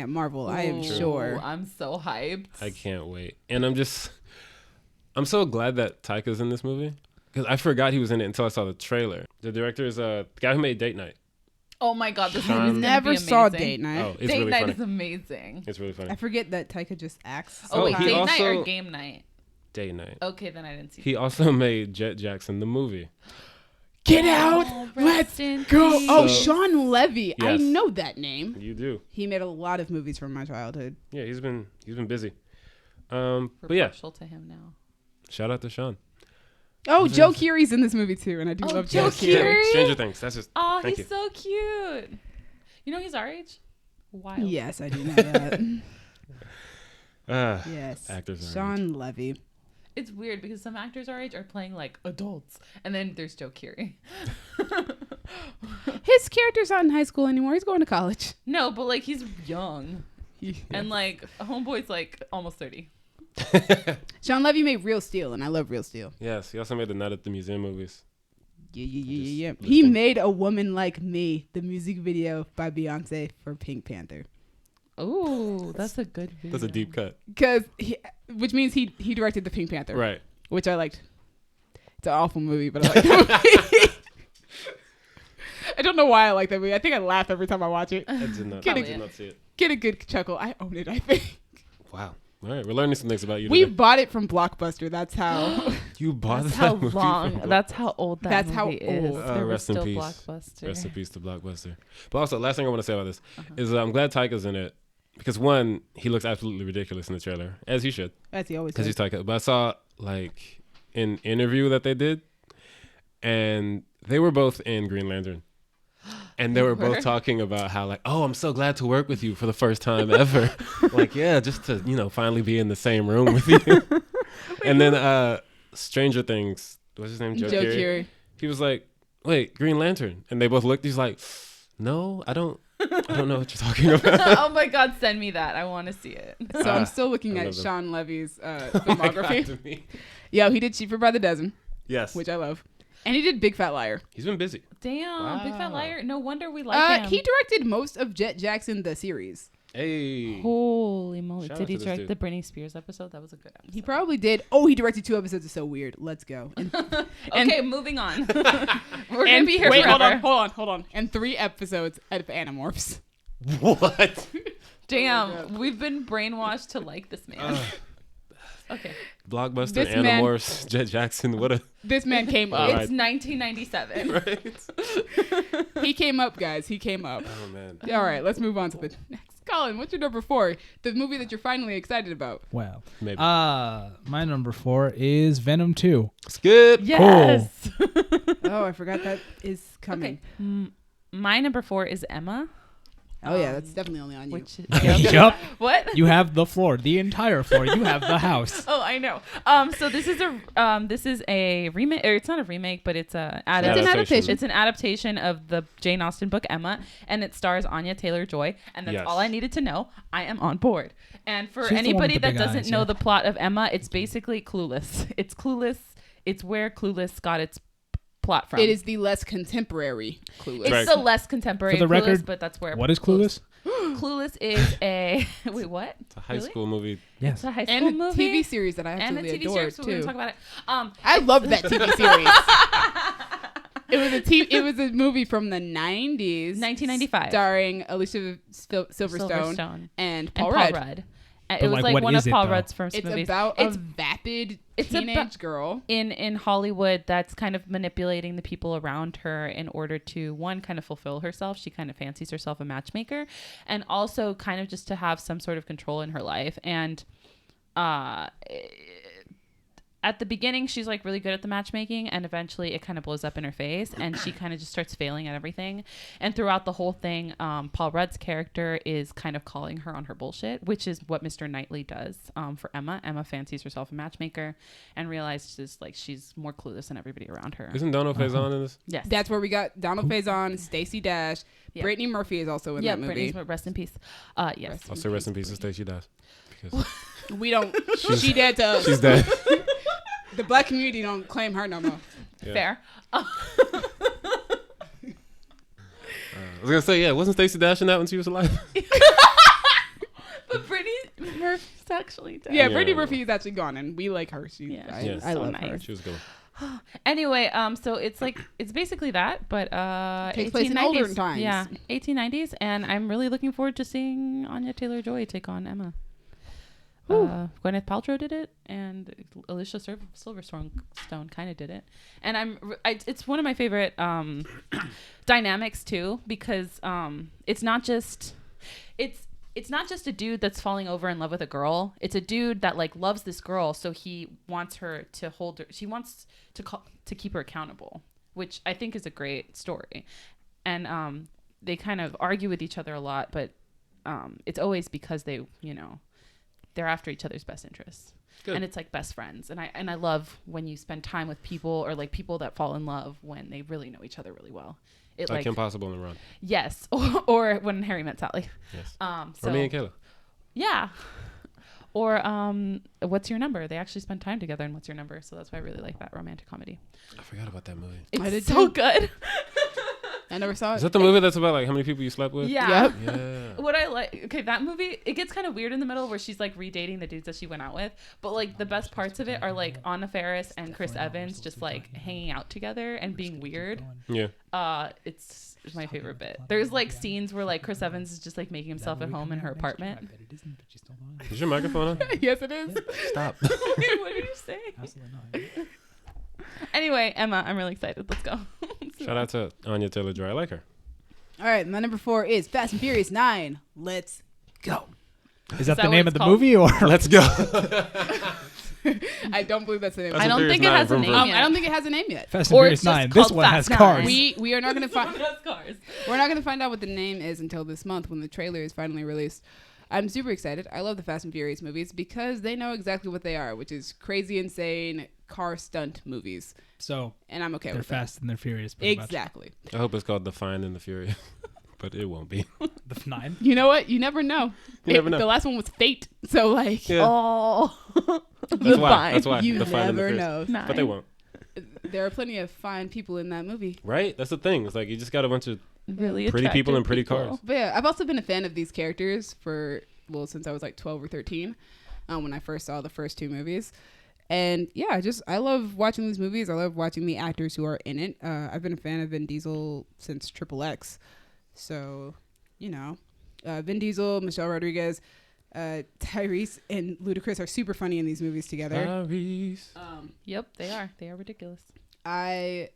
at Marvel, I am Ooh, sure. I'm so hyped. I can't wait. And I'm so glad that Taika's in this movie, because I forgot he was in it until I saw the trailer. The director is the guy who made Date Night. Oh my god, this Sean- movie's gonna Never be saw amazing. Date Night. Oh, it's Date really Night funny. is amazing. It's really funny. I forget that Taika just acts. Oh so wait, he Date high. Night or also- Game Night? Date Night. Okay, then I didn't see. He also made Jet Jackson the movie. Get out! Oh, Let's rest in go! peace. Oh, So- Sean Levy. I Yes. know that name. You do. He made a lot of movies from my childhood. Yeah, he's been busy. We're But yeah, partial to him now. shout out to Sean. Oh, Was Joe it- Keery's in this movie too, and I do Oh, love Joe Joe Keery. Keery? Stranger Things. That's just. Oh, Thank he's you. so cute. You know he's our age. Wild. Yes, I do know that. Yes, Actors are Sean Levy. It's weird because some actors our age are playing like adults, and then there's Joe Keery. His character's not in high school anymore. He's going to college. No, but like he's young, and like homeboy's like almost 30. Sean Levy made Real Steel, and I love Real Steel. Yes, he also made the Night at the Museum movies. Yeah. Just He listing. made A Woman Like Me, the music video by Beyonce for Pink Panther. Oh, that's a good video. That's a deep cut. Which means he directed the Pink Panther, Right. which I liked. It's an awful movie, but I like that movie. I don't know why I like that movie. I think I laugh every time I watch it. I did not, Get I it. did not see it. Get a good chuckle. I own it, I think. Wow. All right, we're learning some things about you We today. bought it from Blockbuster. That's how. You bought That's that how movie long. from That's how old that That's movie how is. old. There was rest in still peace. Blockbuster. Rest in peace to Blockbuster. But also, last thing I want to say about this is I'm glad Taika's in it because one, he looks absolutely ridiculous in the trailer, as he should, As he always because says. he's Taika. But I saw like an interview that they did, and they were both in Green Lantern. And they were both talking about how like, oh, I'm so glad to work with you for the first time ever. Like, yeah, just to, finally be in the same room with you. And then Stranger Things, what's his name? Joe Keery. He was like, wait, Green Lantern. And they both looked, he's like, no, I don't know what you're talking about. Oh my God, send me that. I want to see it. So I'm still looking I at love them. Sean Levy's Oh filmography. my God, to me. Yo, he did Cheaper by the Dozen, Yes. which I love. And he did Big Fat Liar. He's been busy. Damn, Big Fat Liar. No wonder we like him. He directed most of Jet Jackson, the series. Hey. Holy moly. Shout out Did he to this direct dude. the Britney Spears episode? That was a good episode. He probably did. Oh, he directed 2 episodes of So Weird. Let's go. And, Okay, moving on. We're going to be here wait, forever. hold on. And 3 episodes of Animorphs. What? Damn, we've been brainwashed to like this man. Okay. Blockbuster, This man- Animorphs, Jet Jackson, what a... This man came All up. right. It's 1997. Right? He came up, guys. He came up. Oh, man. All right, let's move on to the next. Colin, what's your number 4? The movie that you're finally excited about. Well, Maybe. my number 4 is Venom 2. Skip. Yes. Oh, I forgot that is coming. Okay. My number 4 is Emma. Oh, yeah, that's definitely only on you. Which Yup. What? You have the floor, the entire floor. You have the house. Oh, I know. So this is a remake, or it's not a remake, but it's a It's an adaptation. It's an adaptation of the Jane Austen book Emma, and it stars Anya Taylor-Joy, and that's Yes. all I needed to know. I am on board. And for She's the one with anybody the that big doesn't eyes, know yeah. the plot of Emma, it's basically Clueless. It's Clueless. It's where Clueless got its plot from. It is the less contemporary Clueless. It's Right. the less contemporary For the Clueless, record, but that's where. What is Clueless? Clueless is a wait. What? It's a high Really? school movie. It's Yes. a high school And a movie TV series that I and a absolutely TV adore, series. So we're too. gonna talk about it. I love that TV series. It was a movie from the 90s. 1995. Starring Alicia Silverstone Silverstone and and Paul Paul Rudd. Rudd. But, It was like what one is of it, Paul though? Rudd's first It's movies. about It's a vapid it's teenage about- girl. in Hollywood that's kind of manipulating the people around her in order to, one, kind of fulfill herself. She kind of fancies herself a matchmaker, and also kind of just to have some sort of control in her life. And at the beginning, she's like really good at the matchmaking, and eventually it kind of blows up in her face, and she kind of just starts failing at everything. And throughout the whole thing, Paul Rudd's character is kind of calling her on her bullshit, which is what Mr. Knightley does for Emma. Emma fancies herself a matchmaker and realizes like she's more clueless than everybody around her. Isn't Donald Faison in this? Yes. That's where we got Donald Faison, Stacey Dash. Yeah. Brittany Murphy is also in yeah, that movie. Brittany's rest in peace. Yes. Also, rest in peace to Stacey Dash. Because We don't. She dead to us. she's dead. The black community don't claim her no more. Yeah. Fair. I was gonna say, yeah, wasn't Stacey Dash in that when she was alive? But Brittany Murphy's actually dead. Yeah, Yeah. Brittany Murphy is actually gone, and we like her. Yeah, I, she's I so love nice. her. She was good. Anyway, so it's like it's basically that, but Takes place in older times. Yeah, 1890s, and I'm really looking forward to seeing Anya Taylor-Joy take on Emma. Gwyneth Paltrow did it, and Alicia Silverstone kind of did it, and it's one of my favorite dynamics too, because it's not just a dude that's falling over in love with a girl. It's a dude that like loves this girl, so he wants her to hold her. She wants to keep her accountable, which I think is a great story. And they kind of argue with each other a lot, but it's always because they're after each other's best interests. Good. And it's like best friends. And I love when you spend time with people, or like people that fall in love when they really know each other really well. It Like Impossible and Run. yes, or when Harry met Sally. Yes. So Or me and Kayla. yeah. Or What's Your Number? They actually spend time together in What's Your Number, so that's why I really like that romantic comedy. I forgot about that movie. It's did so too. good. I never saw it. Is that the movie that's about like how many people you slept with? Yeah. Yep. Yeah. What I like, okay, that movie, it gets kind of weird in the middle where she's like redating the dudes that she went out with, but like the best parts of it are like Anna Faris and Chris Evans just like hanging out together and being weird. Yeah. It's my favorite bit. There's like scenes where like Chris Evans is just like making himself at home in her apartment. Is your microphone on? Yes, it is. Stop. Wait, what are you saying? Absolutely not. Anyway, Emma, I'm really excited. Let's go. Shout out to Anya Taylor-Joy. I like her. All right, my number 4 is Fast and Furious 9. Let's go. Is that that the what name it's of the called? movie, or Let's go. I don't believe that's the name. Fast I and don't Furious think it 9, has a vroom, name vroom. yet. I don't think it has a name yet. Fast and Or Furious it's just 9? This called one has Fast cars. 9. We are not gonna find. That's cars. We're not gonna find out what the name is until this month when the trailer is finally released. I'm super excited. I love the Fast and Furious movies because they know exactly what they are, which is crazy, insane car stunt movies, So and I'm okay they're with fast and they're furious. that. Pretty much. Exactly. I hope it's called The Fine and the Furious, but it won't be. The 9. You know what? You never know. You never know. The last one was Fate, so like, Yeah. Oh. That's why. Fine. That's why. you The Fine and the never Furious. know. But they won't. There are plenty of fine people in that movie. Right? That's the thing. It's like you just got a bunch of Really pretty people in pretty attractive cars. But yeah, I've also been a fan of these characters since I was like 12 or 13, when I first saw the first 2 movies. And yeah, I love watching these movies. I love watching the actors who are in it. I've been a fan of Vin Diesel since Triple X. So, Vin Diesel, Michelle Rodriguez, Tyrese, and Ludacris are super funny in these movies together. Tyrese. Yep, they are. They are ridiculous.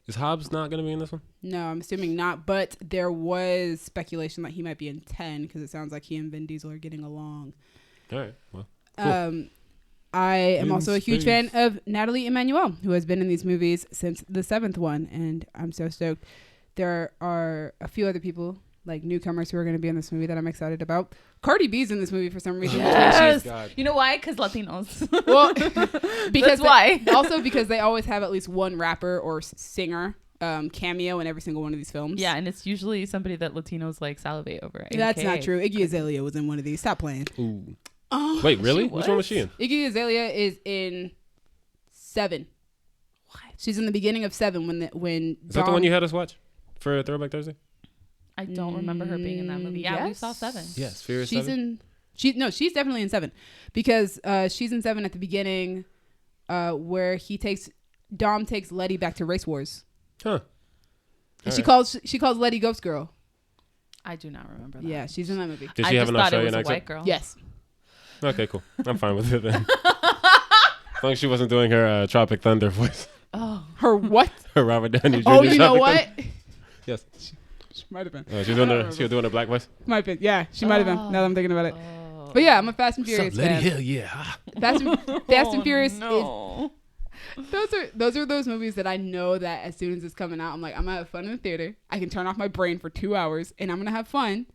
Is Hobbs not going to be in this one? No, I'm assuming not, but there was speculation that he might be in 10 because it sounds like he and Vin Diesel are getting along. All right. Well, cool. I am In also a huge fan space. of Natalie Emmanuel, who has been in these movies since the 7th one, and I'm so stoked. There are a few other people, like newcomers, who are going to be in this movie that I'm excited about. Cardi B's in this movie for some reason. Yes. God. You know why? Because Latinos. Well, That's because why. Also because they always have at least one rapper or singer cameo in every single one of these films. Yeah, and it's usually somebody that Latinos like salivate over. That's AKA. not true. Iggy Azalea was in one of these. Stop playing. Ooh. Oh, Wait, really? she Which one was was? she in? Iggy Azalea is in 7. What? She's in the beginning of 7 when Is that the one you had us watch for Throwback Thursday? I don't remember her being in that movie. Yeah, we Yes. saw 7. Yes, Furious she's 7? she's definitely in 7 because she's in 7 at the beginning where Dom takes Letty back to Race Wars. Huh. And All she calls Letty Ghost Girl. I do not remember that. Yeah, she's in that movie. Did I she have just an thought it Australian was a accent? white girl. Yes. Okay, cool. I'm fine with it then. As long as she wasn't doing her Tropic Thunder voice. Oh. Her what? Her Robert Downey Jr. Oh, you know Tropic what? Thunder. Yes. She might have been. She was doing her black voice. Might have been. Yeah, she might have been. Now that I'm thinking about it. Oh. But yeah, I'm a Fast and What's Furious up, lady? fan. Hell yeah. Fast and Furious no. those are those movies that I know that as soon as it's coming out, I'm like, I'm gonna have fun in the theater. I can turn off my brain for 2 hours and I'm gonna have fun.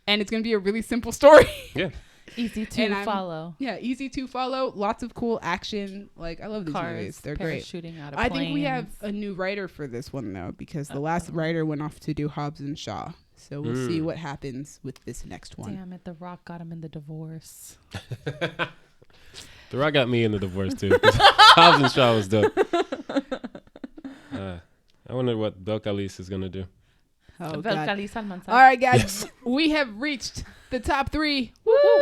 And it's gonna be a really simple story. Yeah. Easy And to I'm- follow. Yeah, easy to follow. Lots of cool action. Like I love these Cars, movies. They're great. parachuting out of I think we have planes. a new writer for this one though, because the last writer went off to do Hobbs and Shaw. So we'll see what happens with this next one. Damn it, The Rock got him in the divorce. The Rock got me in the divorce too. 'Cause Hobbs and Shaw was dope. I wonder what Belcalis is gonna do. Oh, Vel God. Caliza Almanzar. All right, guys, we have reached the top 3. Woo, woo,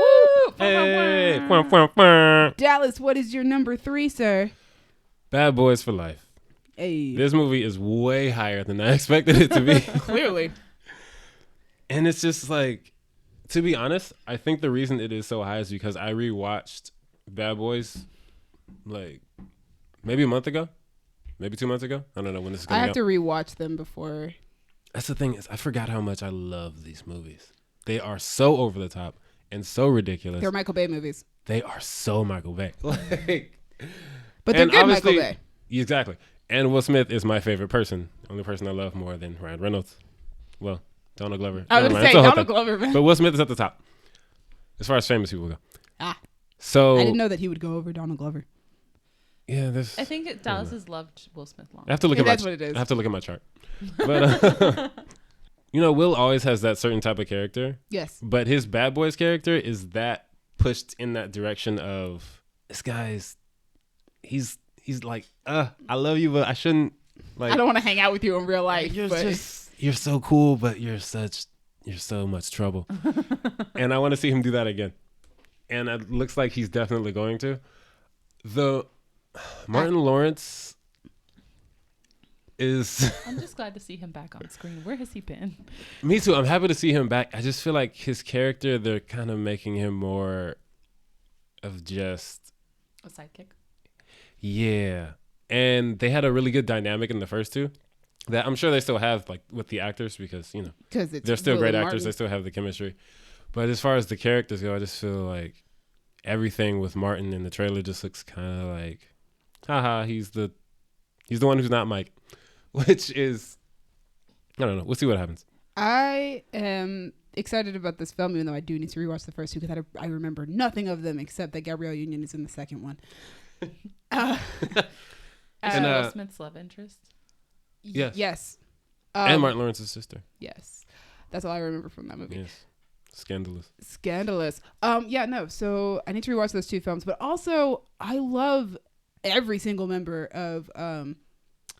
woo. Hey, quam, quam, quam. Dallas, what is your number 3, sir? Bad Boys for Life. Hey, This movie is way higher than I expected it to be. clearly. And it's just like, to be honest, I think the reason it is so high is because I rewatched Bad Boys like maybe a month ago, maybe 2 months ago. I don't know when this is I coming have out. to rewatch them before. That's the thing is I forgot how much I love these movies. They are so over the top and so ridiculous. They're Michael Bay movies, They are so Michael Bay. Like, but they're and good Michael obviously- Bay. Exactly. And Will Smith is my favorite person. Only person I love more than Ryan Reynolds. Well, Donald Glover. I was Never gonna mind. say It's a whole Donald thing. Glover, man. But Will Smith is at the top. As far as famous people go. Ah. So I didn't know that he would go over Donald Glover. yeah, there's I think Dallas has loved Will Smith long. I have to look Yeah, at my that's what it is. I have to look at my chart. But Will always has that certain type of character, Yes. but his Bad Boys character is that pushed in that direction of this guy's he's like, I love you, but I shouldn't like I don't want to hang out with you in real life. you're but just you're so cool, but you're so much trouble. And I want to see him do that again. And it looks like he's definitely going to. The Martin Lawrence is I'm just glad to see him back on screen. Where has he been? me too. I'm happy to see him back. I just feel like his character, they're kind of making him more of just A sidekick. yeah. And they had a really good dynamic in the first two that I'm sure they still have like with the actors because, you know, Because it's they're still Will great and actors. Martin. They still have the chemistry. But as far as the characters go, I just feel like everything with Martin in the trailer just looks kind of like, haha, he's the one who's not Mike, which is, I don't know. We'll see what happens. I am excited about this film, even though I do need to rewatch the first two because I remember nothing of them except that Gabrielle Union is in the second one. And, Will Smith's love interest. Yes. Yes. And Martin Lawrence's sister. Yes. That's all I remember from that movie. Yes. Scandalous. Scandalous. Yeah, no. So I need to rewatch those two films, but also I love every single member of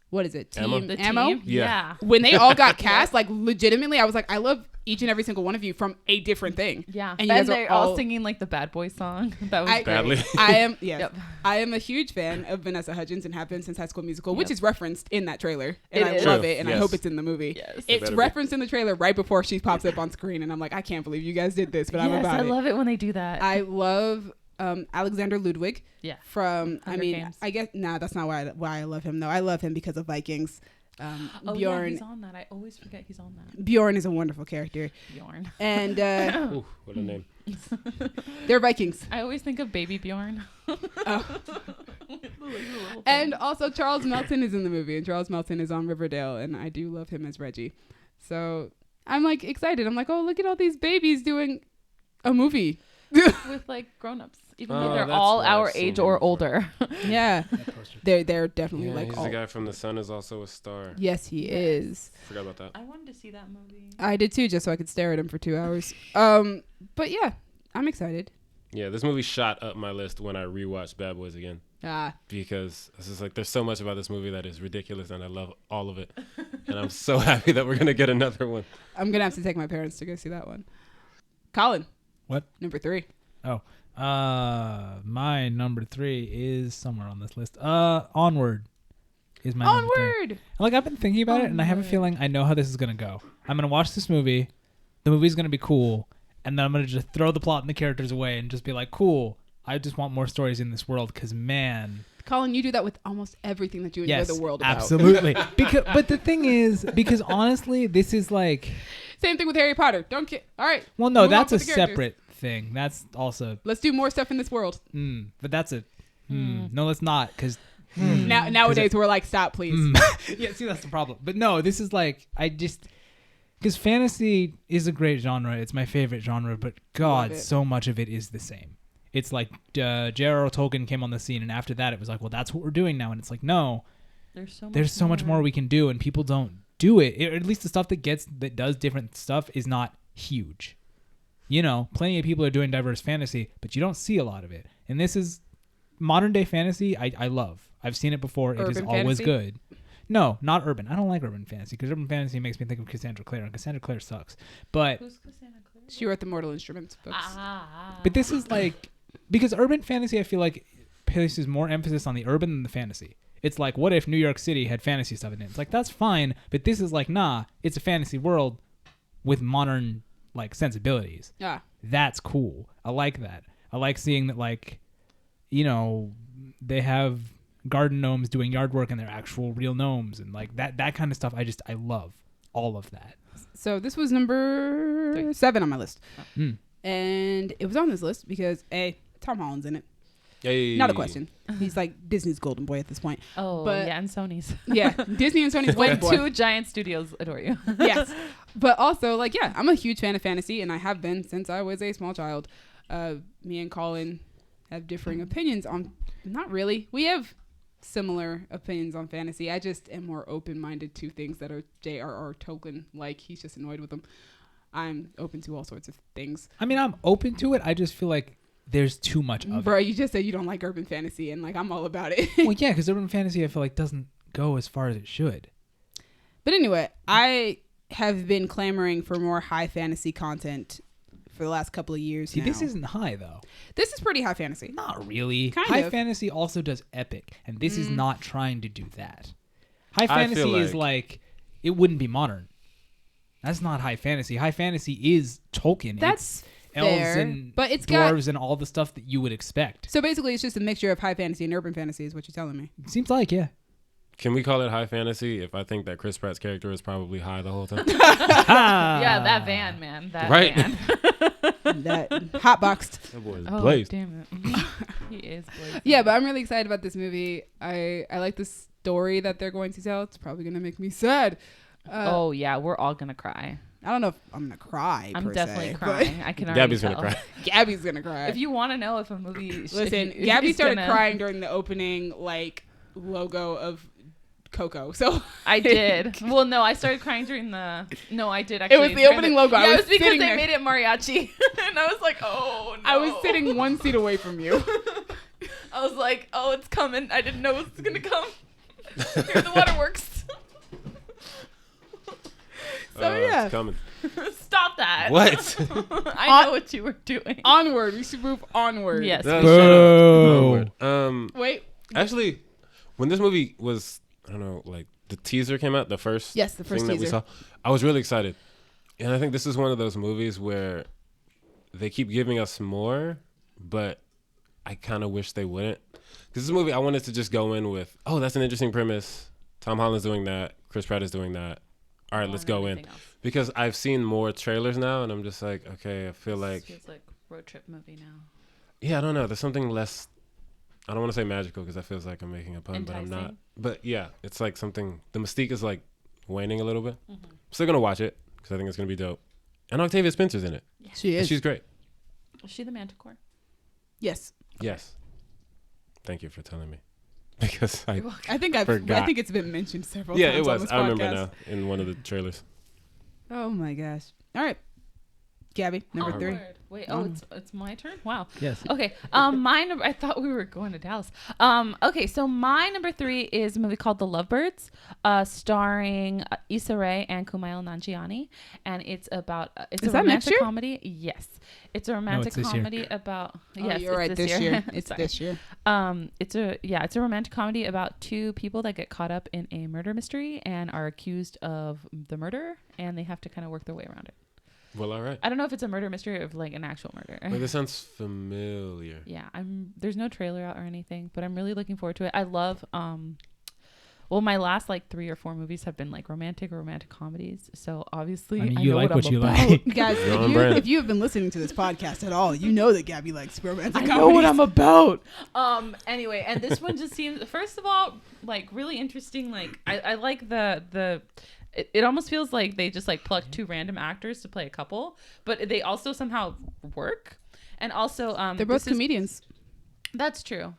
what is it? Ammo? Team The Ammo. team? Yeah. When they all got cast, like legitimately, I was like, I love each and every single one of you from a different thing. Yeah. And you And guys are they're all all- singing like the Bad Boy song. That was I- great. Badly. I am yes. Yep. I am a huge fan of Vanessa Hudgens and have been since High School Musical, which Yep. is referenced in that trailer, and It I is. love True. it, and I Yes. hope it's in the movie. Yes. It's better be. referenced in the trailer right before she pops up on screen, and I'm like, I can't believe you guys did this, but I'm Yes, about I it. love it when they do that. I love Alexander Ludwig. Yeah. From Hunger Games. I guess that's not why I love him though. I love him because of Vikings. Oh, yeah, Bjorn he's on that. I always forget he's on that. Bjorn is a wonderful character, Bjorn. and Ooh, what a name. they're Vikings. I always think of Baby Bjorn. And also Charles Melton is in the movie, and Charles Melton is on Riverdale, and I do love him as Reggie. So I'm like excited. I'm like, oh, look at all these babies doing a movie. With like grown-ups, even Oh, though they're that's all what our I've seen age or him from. older. Yeah, That poster. they're definitely Yeah, like he's all. the guy from The Sun is also a star. Yes, he is. Forgot about that. I wanted to see that movie. I did too, just so I could stare at him for 2 hours. But yeah, I'm excited. Yeah, this movie shot up my list when I rewatched Bad Boys again because it's just like there's so much about this movie that is ridiculous, and I love all of it. And I'm so happy that we're gonna get another one. I'm gonna have to take my parents to go see that one. Colin. What? Number 3. My number 3 is somewhere on this list. Onward is my number 3. Onward. Like, I've been thinking about it, and I have a Onward. feeling I know how this is gonna go. I'm gonna watch this movie. The movie's gonna be cool, and then I'm gonna just throw the plot and the characters away and just be like, cool. I just want more stories in this world, because man. Colin, you do that with almost everything that you enjoy Yes, the world about. absolutely. But the thing is, because honestly, this is like, Same thing with Harry Potter. Don't care. All right. well, no, move on that's a to the characters. separate thing. That's also, Let's do more stuff in this world. but that's a, no, let's not, because. Nowadays, we're like, stop, please. Yeah, see, that's the problem. But no, this is like, because fantasy is a great genre. It's my favorite genre, but God, it. so much of it is the same. It's like J.R.R. Tolkien came on the scene, and after that, it was like, well, that's what we're doing now. And it's like, no, there's so much more we can do, and people don't do it. Or at least the stuff that does different stuff is not huge. You know, plenty of people are doing diverse fantasy, but you don't see a lot of it. And this is modern day fantasy. I love. I've seen it before. It is Urban always fantasy? good. No, not urban. I don't like urban fantasy because urban fantasy makes me think of Cassandra Clare, and Cassandra Clare sucks. But Who's Cassandra Clare? She wrote the Mortal Instruments books. but this is like, because urban fantasy, I feel like places more emphasis on the urban than the fantasy. It's like, what if New York City had fantasy stuff in it? It's like, that's fine, but this is like, nah, it's a fantasy world with modern like sensibilities. Yeah. That's cool. I like that. I like seeing that, like, you know, they have garden gnomes doing yard work and they're actual real gnomes, and like that kind of stuff. I love all of that. So this was number 3. 7 on my list. Mm. And it was on this list because Tom Holland's in it. Yay. Not a question. He's like Disney's golden boy at this point. Oh, But- yeah, and Sony's. Yeah, Disney and Sony's golden When boy. 2 giant studios adore you. Yes. But also, like, yeah, I'm a huge fan of fantasy, and I have been since I was a small child. Me and Colin have differing opinions on, not really. We have similar opinions on fantasy. I just am more open-minded to things that are J.R.R. Tolkien. Like, he's just annoyed with them. I'm open to all sorts of things. I mean, I'm open to it. I just feel like there's too much of Bro, it. you just said you don't like urban fantasy, and like I'm all about it. Well, yeah, because urban fantasy, I feel like, doesn't go as far as it should. But anyway, I have been clamoring for more high fantasy content for the last couple of years. See, now. this isn't high though. This is pretty high fantasy. Not really. Kind High of. fantasy also does epic, and this is not trying to do that. High I feel fantasy is like it wouldn't be modern. That's not high fantasy. High fantasy is Tolkien. That's it's elves fair, and but it's got. dwarves and all the stuff that you would expect. So basically, it's just a mixture of high fantasy and urban fantasy, is what you're telling me. Seems like, yeah. Can we call it high fantasy if I think that Chris Pratt's character is probably high the whole time? Yeah, that van, man. That Right. van. That hotboxed. That boy is Oh, blazed. damn it. He is blazed. Yeah, but I'm really excited about this movie. I like the story that they're going to tell. It's probably gonna make me sad. Oh, yeah. We're all going to cry. I don't know if I'm gonna cry. I'm per definitely se, crying. I can already Gabby's tell. gonna cry. but Gabby's gonna cry. If you want to know if a movie... Listen, Gabby started crying during the opening logo of Coco. So I did. Well, no, I started crying during the... No, I did actually. it was the during opening logo. Yeah, I it was was because sitting they there. made it mariachi. And I was like, oh, no. I was sitting one seat away from you. I was like, oh, it's coming. I didn't know it was going to come. Here the waterworks. So yeah, It's coming. Stop that. What? I know what you were doing. onward. We should move onward. Yes. No, we shut Boo. up. Onward. Wait. Actually, when this movie was, I don't know, like the teaser came out, the first Yes, the first thing that we teaser. saw, I was really excited. And I think this is one of those movies where they keep giving us more, but I kind of wish they wouldn't. Because this movie, I wanted to just go in with, oh, that's an interesting premise. Tom Holland's doing that. Chris Pratt is doing that. All right, let's go in. Anything else. Because I've seen more trailers now, and I'm just like, okay, I feel This like, feels like road trip movie now. yeah, I don't know. There's something less, I don't want to say magical because that feels like I'm making a pun, but I'm not. Enticing. But yeah, it's like something, the mystique is like waning a little bit. Mm-hmm. I'm still going to watch it because I think it's going to be dope. And Octavia Spencer's in it. She And is. she's great. Was she the Manticore? Yes. Yes. Thank you for telling me. Because I, I think Forgot. I think it's been mentioned several yeah, times it on was. this I remember podcast. now in one of the trailers. Oh my gosh. All right. Gabby, number Onward. 3. Onward. Wait, oh, it's my turn? Wow. Yes. Okay. My number. I thought we were going to Dallas. Okay. So my number 3 is a movie called The Lovebirds, starring Issa Rae and Kumail Nanjiani, and it's about it's Is a that next romantic year? comedy. Yes, it's a romantic this year. comedy about. Oh, Yes, you're it's right. This year. It's Sorry. this year. It's a romantic comedy about two people that get caught up in a murder mystery and are accused of the murder, and they have to kind of work their way around it. Well, all right. I don't know if it's a murder mystery or like an actual murder. Wait, this sounds familiar. Yeah, there's no trailer out or anything, but I'm really looking forward to it. I love well, my last like 3 or 4 movies have been like romantic or romantic comedies. So obviously I mean, I you know like what I'm you about. like. Guys, You're on brand. if you have been listening to this podcast at all, you know that Gabby likes romantic I comedies. know what I'm about. Anyway, and this one just seems first of all like really interesting. Like I like the it almost feels like they just like plucked 2 random actors to play a couple, but they also somehow work. And also They're both comedians. That's true.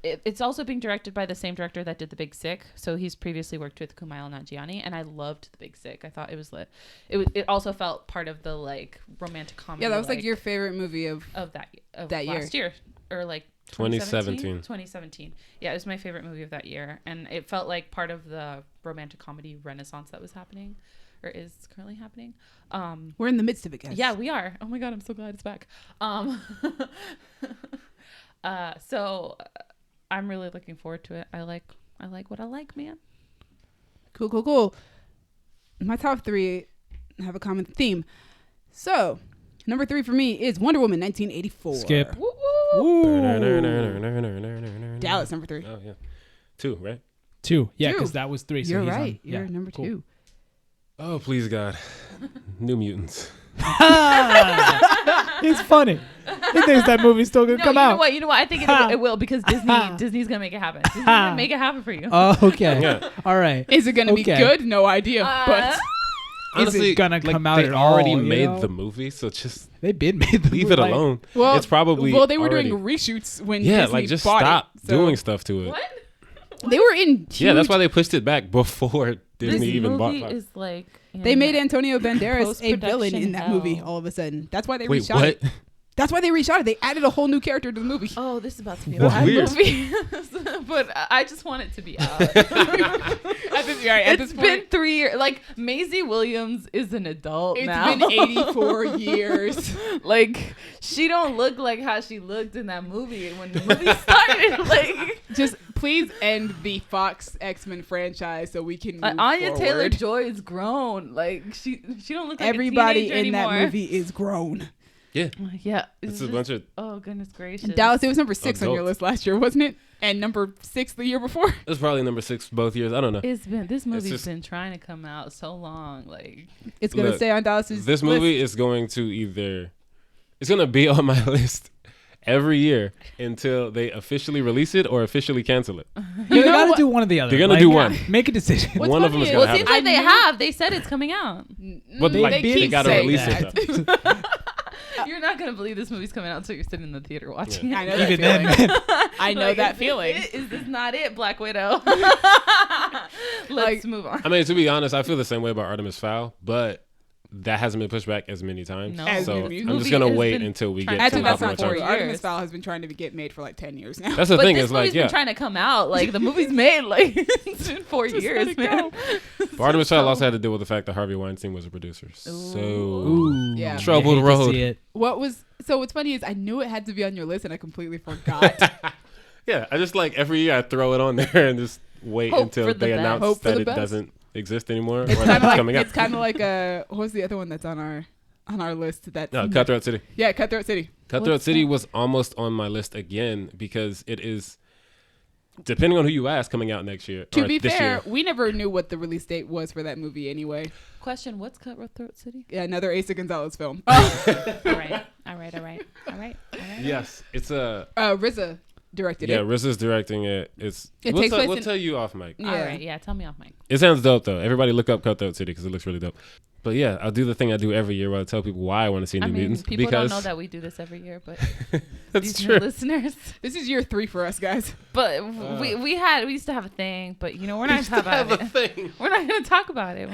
It's also being directed by the same director that did The Big Sick. So he's previously worked with Kumail Nanjiani, and I loved The Big Sick. I thought it was lit. It also felt part of the like romantic comedy. Yeah, that was like your favorite movie of that that year. last year or like 2017. 2017. Yeah, it was my favorite movie of that year, and it felt like part of the romantic comedy renaissance that was happening or is currently happening. We're in the midst of it, guys. Yeah, we are. Oh my god, I'm so glad it's back. So I'm really looking forward to it. I like what I like, man. Cool. My top 3 have a common theme. So, number 3 for me is Wonder Woman 1984. Skip. Woo woo. Dallas, number 3. Oh, yeah. 2, right? 2. Yeah, 2. because that was 3. So You're he's right. On, You're yeah, number cool. 2. Oh, please, God. New Mutants. It's funny. He thinks that movie's still gonna No, come you know out. what? You know what? I think it will because Disney's gonna make it happen. Disney's gonna make it happen for you. Oh, okay. Yeah. All right. Is it going to be Okay. good? No idea. But Honestly, is it gonna come out they at already all, you made know? the movie, so just They've been made the leave movie, it like- alone. well, It's probably they were already, doing reshoots when yeah, Disney like just bought stop it, so doing stuff to it. What? They were in huge, Yeah, that's why they pushed it back before Disney This even bought movie Fox. is like they made Antonio Banderas a villain Post-production in that movie hell. all of a sudden. That's why they Wait, reshot what? it. That's why they reshot it. They added a whole new character to the movie. Oh, this is about to be a What? bad Weird. movie. But I just want it to be out. At this It's point, been 3 years. Like, Maisie Williams is an adult it's now. been 84 years. Like, she don't look like how she looked in that movie when the movie started. Like, Just please end the Fox X-Men franchise so we can move Anya forward. Taylor-Joy is grown. Like, she don't look like Everybody a teenager in anymore. that movie is grown. Yeah. Yeah. It's a just- bunch of Oh, goodness gracious. Dallas, it was number 6 on your Adults. list last year, wasn't it? And number 6 the year before. it was probably number 6 both years. I don't know. This movie's just- been trying to come out so long. Like, It's gonna Look, stay on Dallas's This list. movie is going to it's going to be on my list every year until they officially release it or officially cancel it. You know gotta what? do one or the other. They're gonna do yeah. one. Make a decision. What's One of them funny is is- gonna well, it seems happen. like they I knew- have. They said it's coming out. But Mm, like they keep got to saying release that. it though. You're not gonna believe this movie's coming out until you're sitting in the theater watching it. I know that Even then, feeling. man. I know Like, that is feeling. This is this not it, Black Widow? Let's Like- move on. I mean, to be honest, I feel the same way about Artemis Fowl, but that hasn't been pushed back as many times. No. As So movie I'm just movie gonna has wait been until we trying get to Actually, to that's come not out true. for Artemis years. Fowl has been trying to get made for like 10 years now. That's the But thing this is like, movie's yeah, been trying to come out. Like, the movie's made like it's been 4 Just let years, it man. but Artemis Fowl also had to deal with the fact that Harvey Weinstein was a producer. So Ooh, Yeah. Troubled I hate to road. see it. What's funny is I knew it had to be on your list and I completely forgot. yeah, I just like every year I throw it on there and just wait Hope until for the they best. announce Hope for that the it best. doesn't exist anymore It's or kind that of it's like coming out. what's the other one that's on our list? That's No, Cutthroat City. Yeah, Cutthroat City. Cutthroat What's City that? was almost on my list again because it is, depending on who you ask, coming out next year. To or be this fair, year. we never knew what the release date was for that movie anyway. Question: what's Cutthroat City? Yeah, another Asa Gonzalez film. All right. Yes, it's a RZA directed yeah. it. RZA's directing it. It's It we'll, takes place we'll in- tell you off mic. Yeah. All right. Yeah. Tell me off mic. It sounds dope though. Everybody look up Cutthroat City because it looks really dope. But yeah, I'll do the thing I do every year where I tell people why I want to see New I mean, Mutants people because don't know that we do this every year, but that's these true. new listeners. This is year 3 for us, guys. But we used to have a thing, but you know we're not gonna talk about it. thing. We're not gonna talk about it.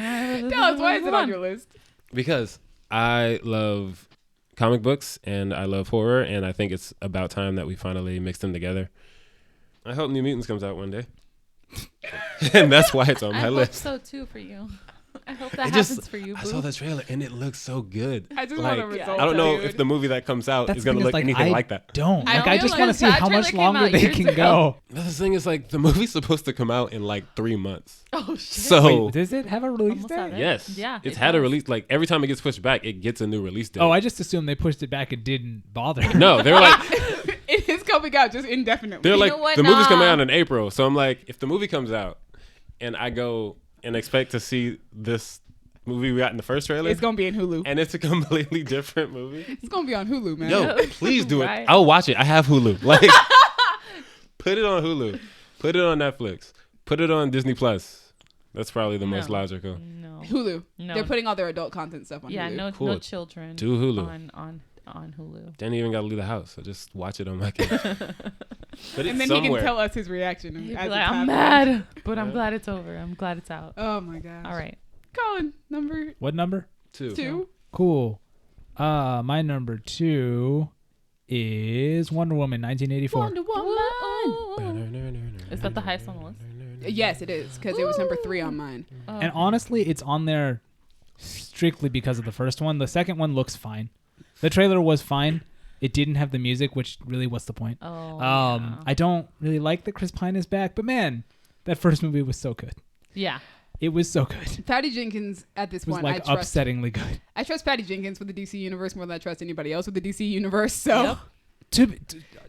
Dallas, why is it on your list? Because I love comic books and I love horror, and I think it's about time that we finally mix them together. I hope New Mutants comes out one day, and that's why it's on I my hope list. so too for you. I hope that It just- happens for you, I boo. saw the trailer and it looks so good. I just Like, want a result. I don't know dude. if the movie that comes out That's is the going to thing, look like, anything I like that. don't. I Like, I know, just like, want to see that how trailer much came longer out they years can ago. go. The thing is, like, the movie's supposed to come out in like 3 months. Oh shit. So Wait, does it have a release Almost date? have it. yes, Yeah, it's it had a does. release. Like every time it gets pushed back, it gets a new release date. Oh, I just assumed they pushed it back and didn't bother. no, they were like, It is coming out just indefinitely. they're You like, know what? the movie's coming Nah. out in April. So I'm like, if the movie comes out and I go and expect to see this movie we got in the first trailer, It's gonna be in Hulu. and it's a completely different movie. It's gonna be on Hulu, man. Yo, please do it. Right. I'll watch it. I have Hulu. Like, put it on Hulu. Put it on Netflix. Put it on Disney Plus. That's probably the most No. logical. No. Hulu. No. They're putting all their adult content stuff on Yeah, Hulu. no Cool. children Do Hulu. on Hulu. Didn't even got to leave the house. So just watch it on my couch. But it's And then somewhere. he can tell us his reaction. He'd as be it's like, I'm happening. mad, but I'm Yeah. glad it's over. I'm glad it's out. Oh my gosh. All right. Colin, number What number? 2. 2. Cool. My number 2 is Wonder Woman 1984. Wonder Woman. Is that the highest on the list? Yes, it is because it was number 3 on mine. Oh, And honestly, it's on there strictly because of the first one. The second one looks fine. The trailer was fine. It didn't have the music, which really, what's the point? yeah. I don't really like that Chris Pine is back, but man, that first movie was so good. Yeah. It was so good. It Patty Jenkins at this was point, like upsettingly good. I trust Patty Jenkins with the DC universe more than I trust anybody else with the DC universe. So Yep.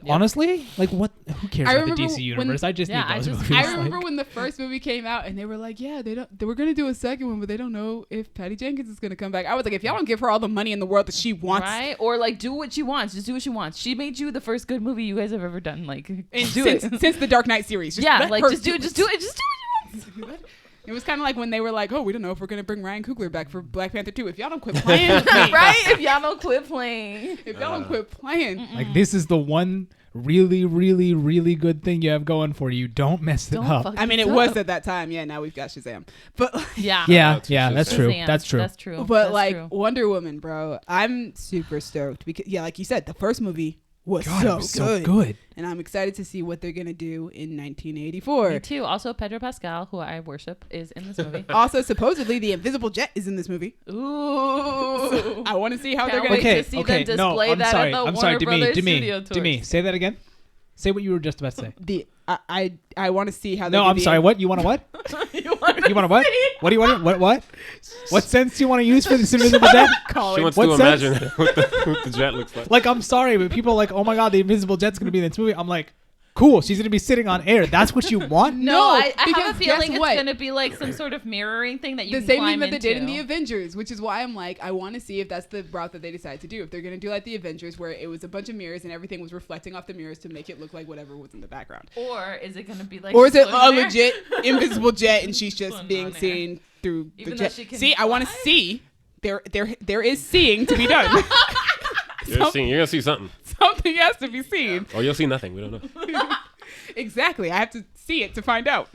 Honestly, like what? Who cares I about the remember DC when- universe? I just Yeah, need I those just- movies. I remember like- when the first movie came out and they were like, yeah, they were gonna do a second one, but they don't know if Patty Jenkins is gonna come back. I was like, if y'all don't give her all the money in the world that she wants, Right? Or like do what she wants. Just do what she wants. She made you the first good movie you guys have ever done. Like and do since, it. since the Dark Knight series, just Yeah, let like her just do it. Just do it. Just do it. It was kind of like when they were like, oh, we don't know if we're gonna bring Ryan Coogler back for Black Panther 2. If y'all don't quit playing with me, Right? If y'all don't quit playing. if y'all don't quit playing, Like this is the one really, really, really good thing you have going for you. Don't mess it Don't up. fuck I mean, it this was up. at that time. Yeah, now we've got Shazam. But Yeah. Yeah, That's yeah, what that's she true. Shazam. That's true. That's true. but That's like true. Wonder Woman, bro, I'm super stoked because yeah, like you said, the first movie was God, so it was good. so good. And I'm excited to see what they're gonna do in 1984. Me too. Also, Pedro Pascal, who I worship, is in this movie. Also, supposedly the Invisible Jet is in this movie. Ooh. I want to see how they're Can't gonna. wait Okay, to see okay, them no, display I'm that sorry. at the I'm Warner sorry, Brothers Demi, studio tours. Demi, say that again. Say what you were just about to say. I want to see how. No, they do I'm the sorry. What you want? A what? You want You want a what? What do you want? What? What sense do you want to use for this invisible jet? She wants What to sense? imagine what the jet looks like. Like, I'm sorry, but people are like, oh my god, the invisible jet's gonna be in this movie. I'm like, cool. She's gonna be sitting on air. That's what you want? No, No, I have because a feeling guess it's what? going to be like some sort of mirroring thing that you The can same climb thing that they did in into. the Avengers, which is why I'm like, I want to see if that's the route that they decide to do. If they're gonna do like the Avengers, where it was a bunch of mirrors and everything was reflecting off the mirrors to make it look like whatever was in the background, Or is it going to be like... or is it she's a on air? legit invisible jet and she's just Floating being on air. seen through Even the though jet? she can See, I want to fly? see. There is seeing to be done. You're gonna see something, Something has to be seen. or you'll see nothing. We don't know. Exactly. I have to see it to find out.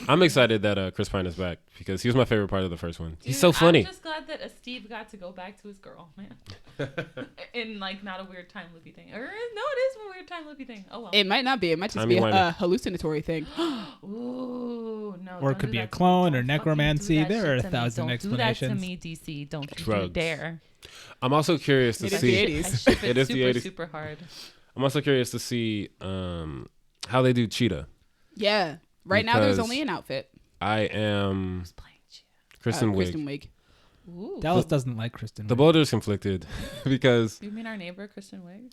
I'm excited that Chris Pine is back because he was my favorite part of the first one. He's Dude, so funny. I'm just glad that Steve got to go back to his girl, man. In like not a weird time loopy thing. Or no, it is a weird time loopy thing. Oh well. It might not be. It might just be Timey-wimey. a hallucinatory thing. Ooh, no. Or it don't could do be that a to me. clone or Don't fucking necromancy. do that There are shit a to me. thousand Don't do that to explanations. me, DC. Don't you Drugs. dare. I'm also curious to It is see. the I 80s. ship It it is the super, 80s. super hard. I'm also curious to see how they do Cheetah. Yeah. Right now, there's Because- only an outfit. I am Who's playing Cheetah? Kristen Wiig. Kristen Wiig. Ooh. Dallas doesn't like Kristen. The Wiig. border is conflicted because You mean our neighbor, Kristen Wiig?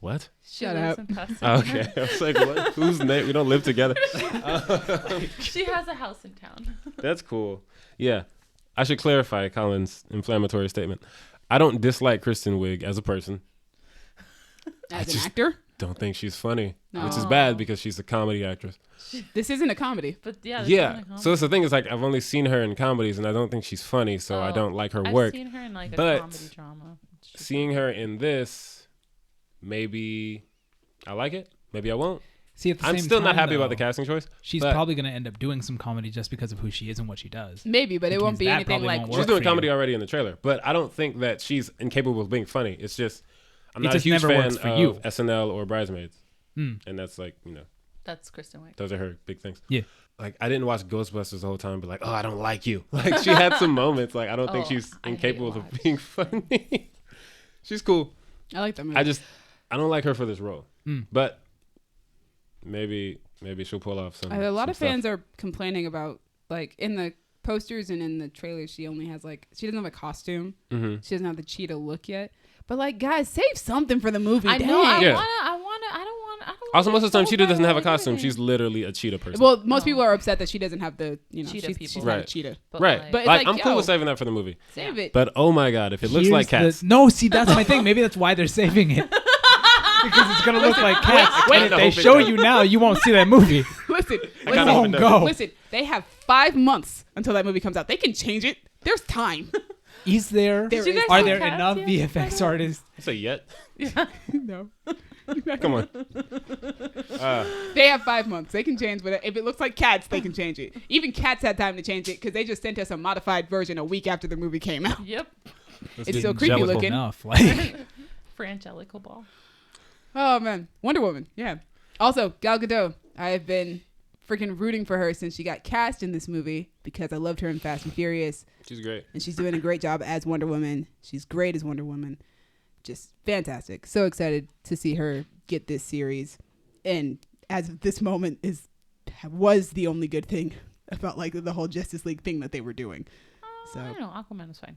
what? She Shut lives up. in Pasadena. Okay, I was like, what? Whose name? We don't live together. She has a house in town. That's cool. Yeah, I should clarify Colin's inflammatory statement. I don't dislike Kristen Wiig as a person. As an just- actor? Don't think she's funny, which is No. bad because she's a comedy actress. This isn't a comedy. But yeah. this Yeah. isn't a So that's the thing is like I've only seen her in comedies and I don't think she's funny, so I Oh, don't like her I've work. seen her in like a but comedy drama. She's Seeing her in this, maybe I like it. Maybe I won't. See, at the I'm same still not time, happy about the though, casting choice. She's but- probably going to end up doing some comedy just because of who she is and what she does. Maybe, but it Which won't means be that anything probably like. won't She's work doing for comedy you. already in the trailer, but I don't think that she's incapable of being funny. It's just I'm It not a just huge never fan works for of you. SNL or Bridesmaids, Mm. and that's like That's Kristen Wiig. those are her big things. Yeah. Like I didn't watch Ghostbusters the whole time, but like I don't like you. Like she had some moments. Like I don't think Oh, she's I hate incapable of Watch. being funny. She's cool. I like that movie. I don't like her for this role, Mm. but maybe she'll pull off some. A lot some of stuff. fans are complaining about, like, in the posters and in the trailers, she only has, like, she doesn't have a costume. Mhm. She doesn't have the cheetah look yet. But, like, guys, save something for the movie. I know. I Dang. Yeah. wanna. I don't want. Also, most of the time, Cheetah doesn't have a costume. costume. She's literally a cheetah person. Well, most Oh. people are upset that she doesn't have the, Cheetah she's people. not a Right. cheetah. right. Like, But it's like like, I'm cool yo. with saving that for the movie. Save it. But oh my god, if it looks Here's like cats, No, see, that's my thing. Maybe that's why they're saving it. Because it's going to look like cats. wait, And if I they hope it show does. you now, you won't see that movie. Listen, I kinda It hope won't it does. go. listen, they have 5 months until that movie comes out. They can change it. There's time. Is there? There Did you is guys Are see there Cats enough yet? VFX artists? say yet. Yeah. No. Come on. They have 5 months. They can change whatever. If it looks like Cats, they can change it. Even Cats had time to change it because they just sent us a modified version a week after the movie came out. Yep. It's still creepy Jellicle. looking. Enough. Like, Frangelical ball. Oh man, Wonder Woman. Yeah. Also, Gal Gadot. I have been freaking rooting for her since she got cast in this movie because I loved her in Fast and Furious, She's great. and she's doing a great job as Wonder Woman. She's great as Wonder Woman. Just fantastic. So excited to see her get this series, and as of this moment was the only good thing about like the whole Justice League thing that they were doing. So I don't know. Aquaman is fine.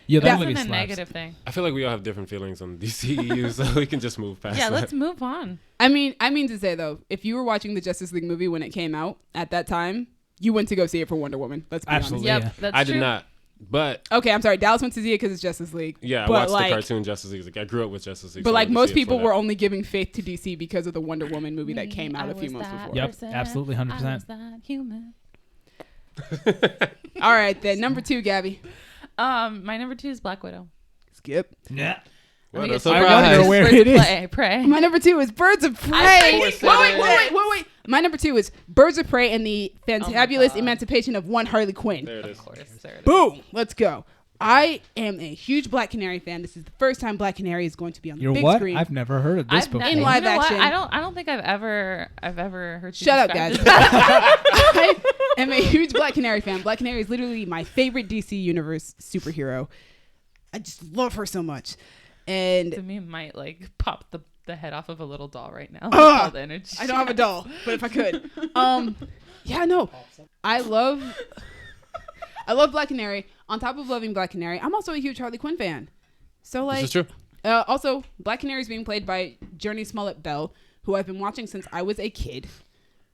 yeah, that That's movie That's a slaps. negative thing. I feel like we all have different feelings on DCEU, so we can just move past Yeah, that. let's move on. I mean to say though, if you were watching the Justice League movie when it came out at that time, you went to go see it for Wonder Woman. Let's be Absolutely. Yep, Yeah. that's I true. did not. But honest. Okay, I'm sorry. Dallas went to see it because it's Justice League. yeah, I But, watched like- the cartoon Justice League. Like, I grew up with Justice League. But so I like went to most see it people for were that. only giving faith to DC because of the Wonder Woman movie that came out a few months before. Yep, absolutely, 100%. Human. All right, then number 2, Gabby. My number 2 is Black Widow. Skip. Yeah. What I a think it's I surprise. wonder where Birds it of is. Prey. My number 2 is Birds of Prey. I Wait. My number 2 is Birds of Prey and the Fantabulous God. Emancipation of One Harley Quinn. There it is. Of course, there it is. Boom. Let's go. I am a huge Black Canary fan. This is the first time Black Canary is going to be on the You're big what? screen. I've never heard of this before. In live You know what? action. I don't think I've ever heard you. Shut up, describe guys. this. I am a huge Black Canary fan. Black Canary is literally my favorite DC Universe superhero. I just love her so much. And To me, might like pop the head off of a little doll right now. Ugh. All the energy. I don't have a doll, but if I could. Yeah, no. I love Black Canary. On top of loving Black Canary, I'm also a huge Harley Quinn fan. So like This is true. Also, Black Canary is being played by Journey Smollett-Bell, who I've been watching since I was a kid.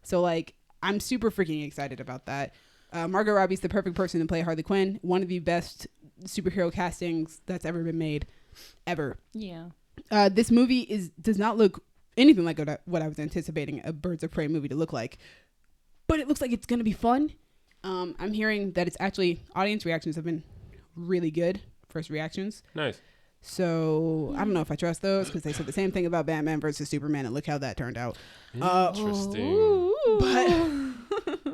So, like, I'm super freaking excited about that. Margot Robbie's the perfect person to play Harley Quinn. One of the best superhero castings that's ever been made, ever. Yeah. This movie does not look anything like what I was anticipating a Birds of Prey movie to look like. But it looks like it's going to be fun. I'm hearing that it's actually, audience reactions have been really good. First reactions. Nice. So I don't know if I trust those because they said the same thing about Batman versus Superman, and look how that turned out. Interesting. But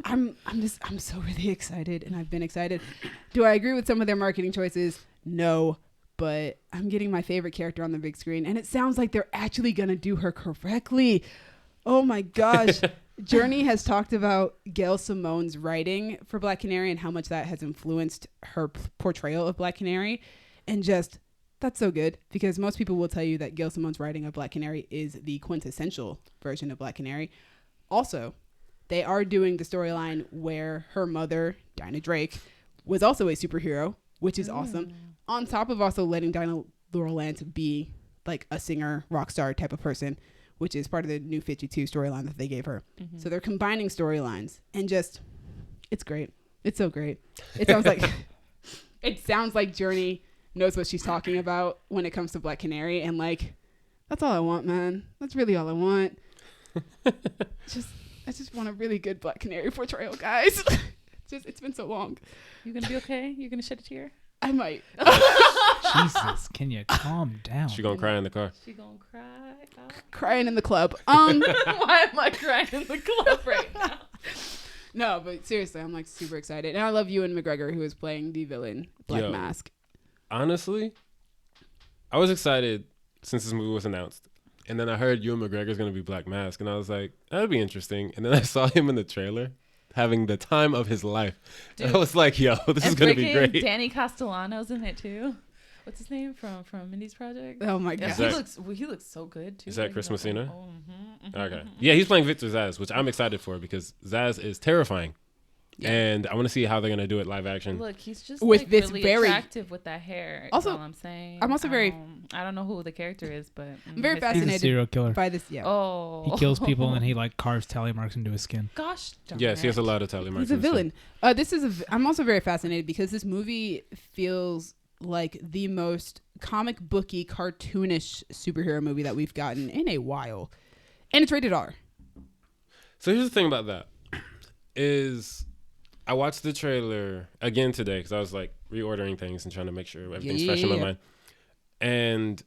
I'm so really excited, and I've been excited. Do I agree with some of their marketing choices? No, but I'm getting my favorite character on the big screen, and it sounds like they're actually gonna do her correctly. Oh my gosh. Journey has talked about Gail Simone's writing for Black Canary and how much that has influenced her portrayal of Black Canary, and just that's so good because most people will tell you that Gail Simone's writing of Black Canary is the quintessential version of Black Canary. Also, they are doing the storyline where her mother, Dinah Drake, was also a superhero, which is awesome. On top of also letting Dinah Laurel Lance be like a singer, rock star type of person, which is part of the New 52 storyline that they gave her. Mm-hmm. So they're combining storylines and just, it's great. It's so great. It sounds like Journey knows what she's talking about when it comes to Black Canary, and like that's all I want, man. That's really all I want. I just want a really good Black Canary portrayal, guys. It's been so long. You gonna be okay? You gonna shed a tear? I might. Jesus, can you calm down? She gonna cry in the car. She gonna cry. Crying in the club. Why am I crying in the club right now? No, but seriously, I'm like super excited, and I love Ewan McGregor, who is playing the villain Black Yo. Mask. Honestly, I was excited since this movie was announced. And then I heard Ewan McGregor's going to be Black Mask. And I was like, that'd be interesting. And then I saw him in the trailer having the time of his life. Dude. I was like, yo, this is going to be great. Danny Castellano's in it too. What's his name from Mindy's Project? Oh my Yeah, god. he looks so good too. Is that Like, Chris he's like, Messina? oh, Okay. Yeah, he's playing Victor Zsasz, which I'm excited for because Zsasz is terrifying. Yeah. And I want to see how they're going to do it live action. Look, he's just With like, this really very- attractive with that hair. Also, Also, all I'm saying. I'm also very- I don't know who the character is, but I'm very his- He's a fascinated serial killer. by this. Yeah. Oh, He kills people and he like carves tally marks into his skin. Gosh, darn Yes, he has a it. lot of tally marks. He's a in his villain. I'm also very fascinated because this movie feels like the most comic booky, cartoonish superhero movie that we've gotten in a while, and it's rated R. So here's the thing about that is I watched the trailer again today because I was like reordering things and trying to make sure everything's fresh in my Yeah. mind. And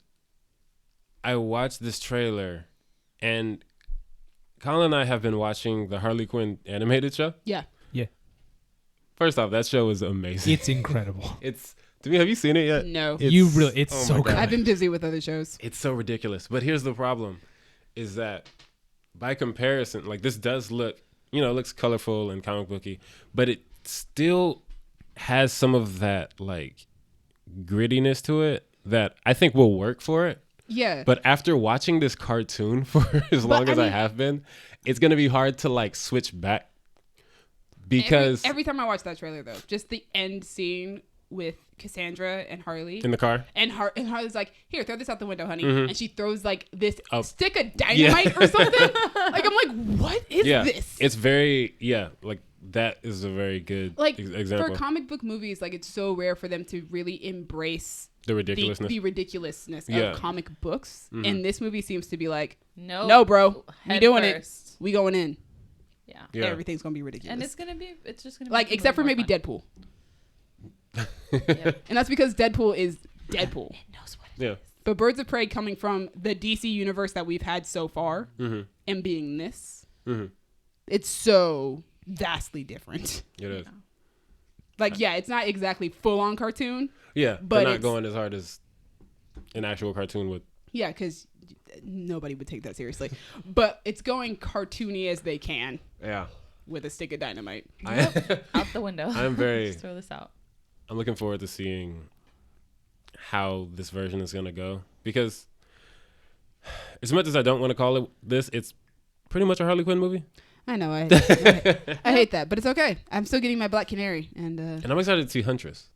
I watched this trailer, and Colin and I have been watching the Harley Quinn animated show. Yeah. First off, that show is amazing. It's incredible. It's to me. Have you seen it yet? No, It's oh my so God. good. I've been busy with other shows. It's so ridiculous. But here's the problem, is that by comparison, like this does look, it looks colorful and comic booky, but it still has some of that like grittiness to it that I think will work for it. Yeah. But after watching this cartoon for as long as I have been, it's going to be hard to like switch back because every time I watch that trailer, though, just the end scene with Cassandra and Harley. in the car. And Harley's like, here, throw this out the window, honey. Mhm. And she throws like this Oh. stick of dynamite or something. Like, I'm like, what is this? It's very, like that is a very good Like, example. for comic book movies, like, it's so rare for them to really embrace The ridiculousness. the ridiculousness Yeah. of comic books. Mhm. And this movie seems to be like, No, no, bro, we head doing it. first. We going in. Yeah. Yeah. Everything's going to be ridiculous. And it's just gonna be like, way except for more maybe fun. Deadpool. Yeah. And that's because Deadpool is Deadpoul. It knows what it Yeah. is. But Birds of Prey coming from the DC universe that we've had so far and being this, it's so vastly different. It is. Like, yeah, it's not exactly full-on cartoon. Yeah, But but not it's- going as hard as an actual cartoon would. Yeah, because nobody would take that seriously. But it's going cartoony as they can Yeah. with a stick of dynamite. Out the window. I'm very. Just throw this out. I'm looking forward to seeing how this version is going to go, because as much as I don't want to call it this, it's pretty much a Harley Quinn movie. I know. I hate that, but it's okay. I'm still getting my Black Canary, and I'm excited to see Huntress.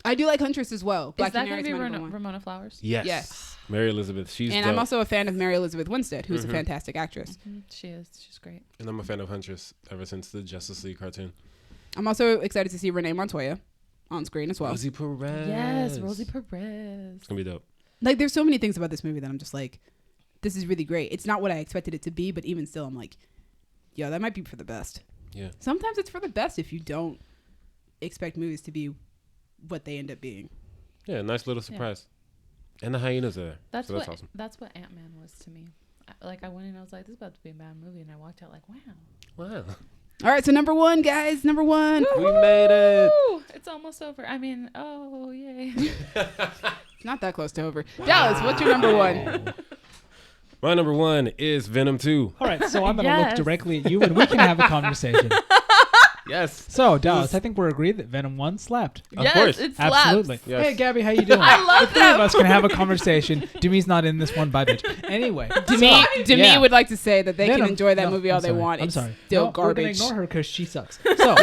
I do like Huntress as well. Black Is that Canary going to is be my number one. Ramona Flowers? Yes. Yes. Mary Elizabeth. She's And dope. I'm also a fan of Mary Elizabeth Winstead, who's a fantastic actress. She is. She's great. And I'm a fan of Huntress ever since the Justice League cartoon. I'm also excited to see Renee Montoya on screen as well. Rosie Perez. Yes, Rosie Perez. It's going to be dope. Like, there's so many things about this movie that I'm just like, this is really great. It's not what I expected it to be, but even still, I'm like, yo, that might be for the best. Yeah. Sometimes it's for the best if you don't expect movies to be what they end up being. Yeah, nice little surprise. And the hyenas are there. That's so what that's awesome. that's what Ant-Man was to me. I went in and I was like, this is about to be a bad movie, and I walked out like, wow. Wow. All right, so number one, guys. Number one. We made it. Woo! It's almost over. I mean, oh yay. It's not that close to over. Dallas, what's your number one? My number one is Venom 2. All right, so I'm going to Yes. look directly at you and we can have a conversation. Yes. So, Dallas, I think we're agreed that Venom 1 slapped. Of Yes, course. it slaps. Absolutely. Yes. Hey, Gabby, how you doing? I love The three of them. us can have a conversation. Demi's not in this one, bye, bitch. Anyway. Demi Yeah. would like to say that they Venom- can enjoy that No, movie all I'm they sorry. want. I'm It's sorry. still No, we're going to garbage. ignore her because she sucks. So,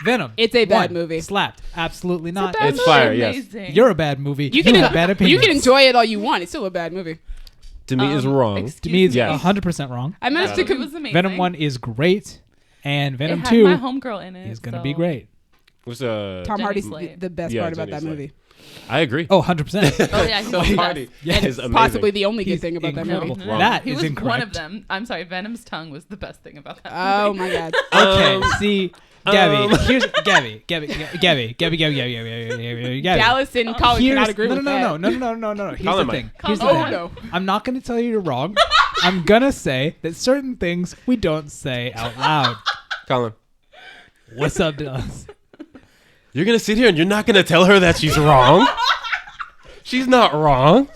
Venom. It's a bad 1, movie. Slapped. Absolutely not. Bad It's movie. fire, yes. Amazing. You're a bad movie. You can have bad opinions. You can enjoy it all you want. It's still a bad movie. To me, is wrong. excuse To me, it's Yes. 100% wrong. I managed That to movie was amazing. Venom 1 is great, and Venom it had 2 my homegirl in it. is going to so- be great. What's Tom Jenny Hardy's Slate. the best Yeah, part about Jenny that Slate. movie. I agree. Oh, 100%. Oh yeah, he's Tom the best. Hardy Yes. is amazing. Possibly the only good He's thing about that incredible. movie. Wrong. That He is was incorrect. one of them. I'm sorry, Venom's tongue was the best thing about that Oh movie. my god. Okay, Um, see, Gabby, here's Gabby. Dallas and Colin cannot agree with that. No. Here's Colin the might. thing. Here's the Oh thing. no. I'm not going to tell you you're wrong. I'm going to say that certain things we don't say out loud. Colin, What's up, Dallas? you're going to sit here and you're not going to tell her that she's wrong? She's not wrong.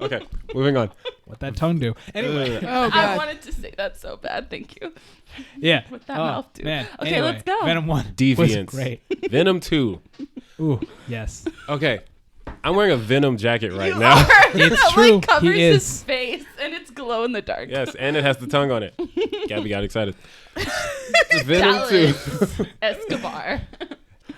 Okay, moving on. What that tongue do? Anyway, Uh, Oh I god. wanted to say that so bad. Thank you. yeah. What that mouth do? Man. Okay, Anyway, let's go. Venom 1 Deviants. was great. Venom 2. Ooh, yes. Okay, I'm wearing a Venom jacket right now. It's That, true. Like, covers He his is. face and it's glow in the dark. Yes, and it has the tongue on it. Gabby got excited. Venom 2. Dallas Escobar.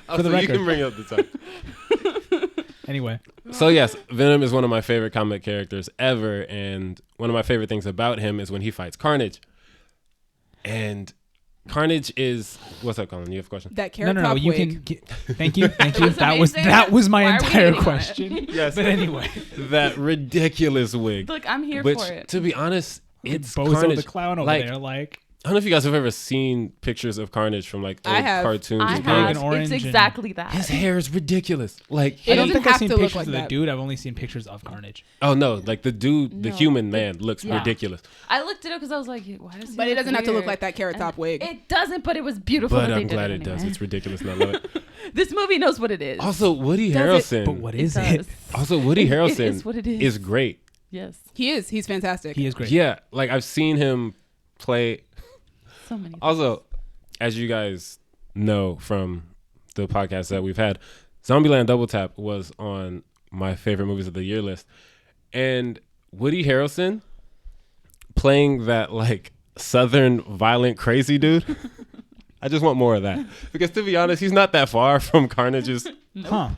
Oh, For the so you record. can bring up the tongue. Anyway. So yes, Venom is one of my favorite comic characters ever, and one of my favorite things about him is when he fights Carnage. And Carnage is what's up, Colin? You have a question? That carrot No. top You wig. can. Thank you. was That was my Why are we entire hating on it? question. Yes. But anyway, That ridiculous wig. Look, I'm here Which, for it. to be honest, it's Bozo Carnage. the clown over Like, there, like I don't know if you guys have ever seen pictures of Carnage from like I old have. cartoons. I and big and have. things. orange It's and- exactly that. His hair is ridiculous. Like, It I don't doesn't think I've have seen to look pictures like of the that. dude. I've only seen pictures of Carnage. oh no, like the dude, the No, human man looks yeah. ridiculous. I looked it up because I was like, why does he But it look doesn't have to look weird? like that carrot And top wig. It doesn't, but it was beautiful. But that they I'm did glad it it does. anyway. It's ridiculous and I love it. This movie knows what it is. Also, Woody Does it? Harrelson. But what It is it? does. Also, Woody It Harrelson is what it is. great. Yes, He is. He's fantastic. He is great. Yeah, like I've seen him play. so many. Also, as you guys know from the podcast that we've had, Zombieland Double Tap was on my favorite movies of the year list, and Woody Harrelson playing that like Southern violent crazy dude. I just want more of that because to be honest, he's not that far from Carnage's Huh.